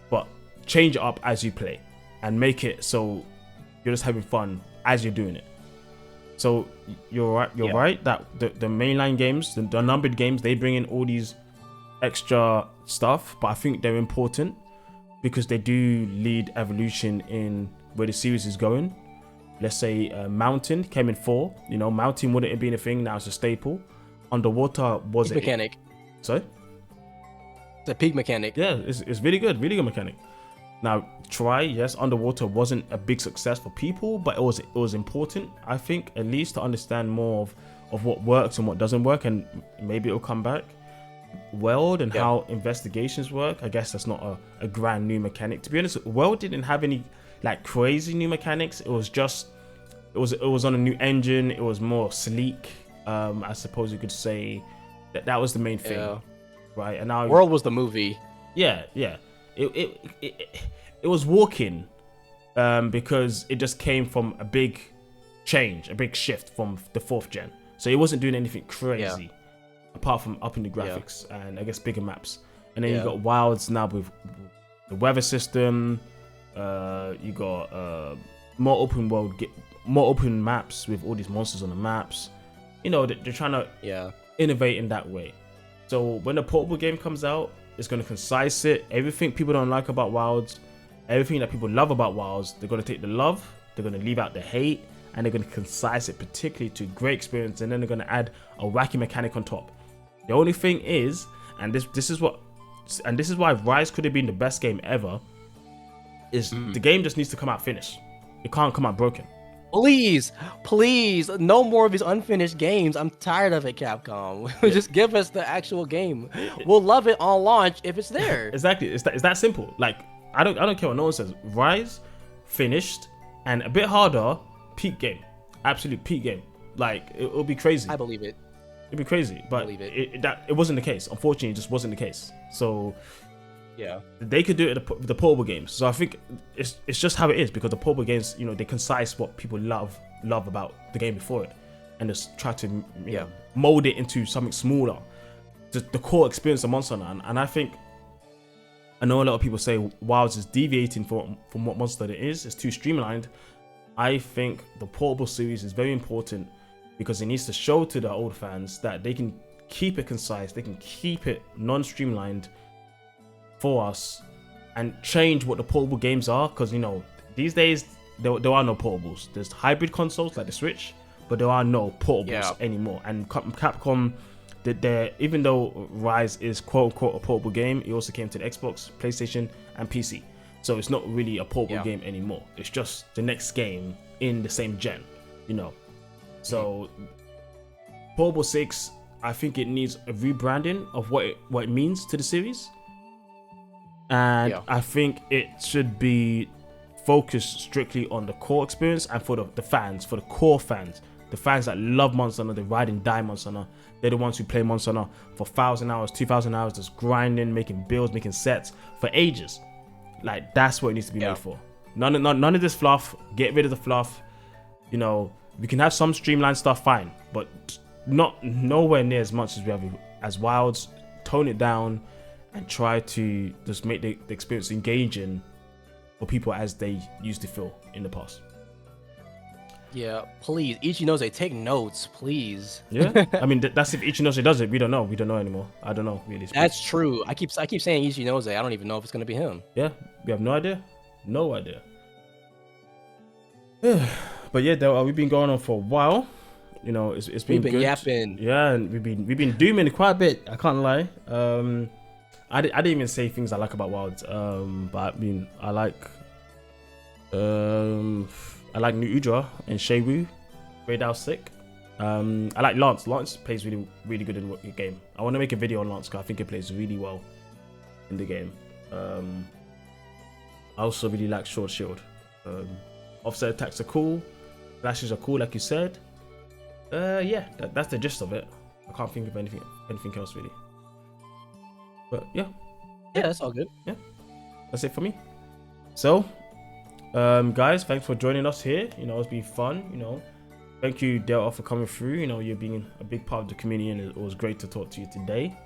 Speaker 1: but change it up as you play, and make it so you're just having fun as you're doing it. So you're right that the mainline games, the numbered games, they bring in all these extra stuff, but I think they're important because they do lead evolution in where the series is going. Let's say Mountain came in 4. Mountain wouldn't have been a thing, now it's a staple. Underwater was
Speaker 2: a mechanic.
Speaker 1: Sorry?
Speaker 2: It's a peak mechanic.
Speaker 1: Yeah, it's really good mechanic. Now, Try, yes, Underwater wasn't a big success for people, but it was important, I think, at least to understand more of what works and what doesn't work, and maybe it'll come back. World and how investigations work, I guess that's not a brand new mechanic. To be honest, World didn't have any crazy new mechanics. It was just it was on a new engine. It was more sleek. I suppose you could say that was the main thing. right? And now
Speaker 2: World was the movie.
Speaker 1: yeah, it was walking, because it just came from a big change, a big shift from the 4th gen. So it wasn't doing anything crazy, apart from upping the graphics and I guess bigger maps. And then you got Wilds now with the weather system. You got more open world, more open maps with all these monsters on the maps. You know, they're trying to innovate in that way. So when the portable game comes out, it's going to concise it. Everything people don't like about Wilds, everything that people love about Wilds, they're going to take the love, they're going to leave out the hate, and they're going to concise it particularly to great experience, and then they're going to add a wacky mechanic on top. The only thing is, and this is why Rise could have been the best game ever, is the game just needs to come out finished. It can't come out broken.
Speaker 2: Please, no more of these unfinished games. I'm tired of it, Capcom. Just give us the actual game. We'll love it on launch if it's there.
Speaker 1: Exactly. It's that simple. Like, I don't care what no one says. Rise, finished, and a bit harder, peak game. Absolute peak game. Like, it'll be crazy.
Speaker 2: I believe it.
Speaker 1: It'd be crazy, but it wasn't the case. Unfortunately, it just wasn't the case. So
Speaker 2: yeah,
Speaker 1: they could do it with the portable games. So I think it's just how it is, because the portable games, you know, they concise what people love about the game before it, and just try to mold it into something smaller, the core experience of Monster Hunter. And I think, I know a lot of people say Wilds is deviating from what Monster Hunter is. It's too streamlined. I think the portable series is very important, because it needs to show to the old fans that they can keep it concise, they can keep it non-streamlined for us, and change what the portable games are. Because, you know, these days there are no portables. There's hybrid consoles like the Switch, but there are no portables anymore. And Capcom, even though Rise is quote unquote a portable game, it also came to the Xbox, PlayStation, and PC. So it's not really a portable game anymore. It's just the next game in the same gen, you know. So Portable 6, I think it needs a rebranding of what it means to the series. And I think it should be focused strictly on the core experience, and for the fans, for the core fans, the fans that love Monster Hunter, they ride and die Monster Hunter. They're the ones who play Monster Hunter for 1,000 hours, 2,000 hours, just grinding, making builds, making sets for ages. Like, that's what it needs to be made for. None of this fluff. Get rid of the fluff. You know, we can have some streamlined stuff, fine, but nowhere near as much as we have as Wilds. Tone it down and try to just make the experience engaging for people as they used to feel in the past.
Speaker 2: Yeah, please, Ichinose, take notes, please.
Speaker 1: Yeah, I mean, that's if Ichinose does it. We don't know. We don't know anymore. I don't know, really.
Speaker 2: That's true. I keep saying Ichinose. I don't even know if it's gonna be him.
Speaker 1: Yeah, we have no idea. No idea. But yeah, we've been going on for a while. You know, it's been good.
Speaker 2: Yapping.
Speaker 1: Yeah, and we've been dooming quite a bit. I can't lie. I didn't even say things I like about Wilds. But I mean, I like New Udra and Shaywu. Rey Dau sick. I like Lance. Lance plays really, really good in the game. I want to make a video on Lance because I think he plays really well in the game. I also really like Short Shield. Offset attacks are cool. Flashes are cool, like you said. Yeah, that's the gist of it. I can't think of anything else really. But yeah,
Speaker 2: that's all good.
Speaker 1: Yeah, that's it for me. So, guys, thanks for joining us here. You know, it's been fun. You know, thank you, Delta, for coming through. You know, you're being a big part of the community, and it was great to talk to you today.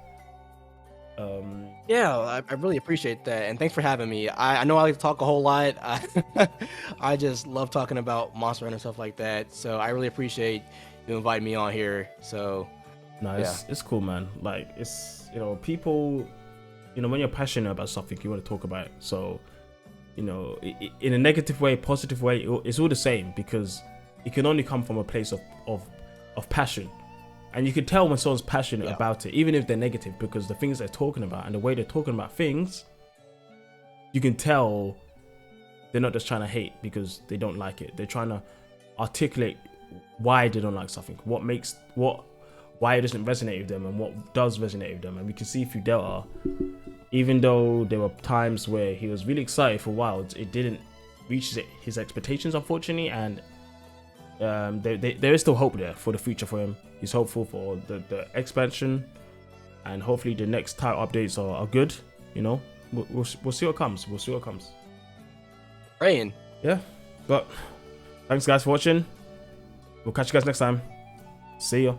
Speaker 2: Yeah, I really appreciate that, and thanks for having me. I know I like to talk a whole lot. I just love talking about Monster Hunter and stuff like that. So I really appreciate you inviting me on here. So
Speaker 1: no, it's cool, man. Like, it's, you know, people, you know, when you're passionate about something, you want to talk about it. So, you know, in a negative way, positive way, it's all the same, because it can only come from a place of passion. And you can tell when someone's passionate about it, even if they're negative, because the things they're talking about and the way they're talking about things, you can tell they're not just trying to hate because they don't like it. They're trying to articulate why they don't like something, why it doesn't resonate with them, and what does resonate with them. And we can see through Delta, even though there were times where he was really excited for Wilds, it didn't reach his expectations, unfortunately. And there is still hope there for the future for him. He's hopeful for the expansion. and hopefully the next title updates are good. You know, we'll see what comes. We'll see what comes.
Speaker 2: Praying.
Speaker 1: Yeah, but thanks guys for watching. We'll catch you guys next time. See ya.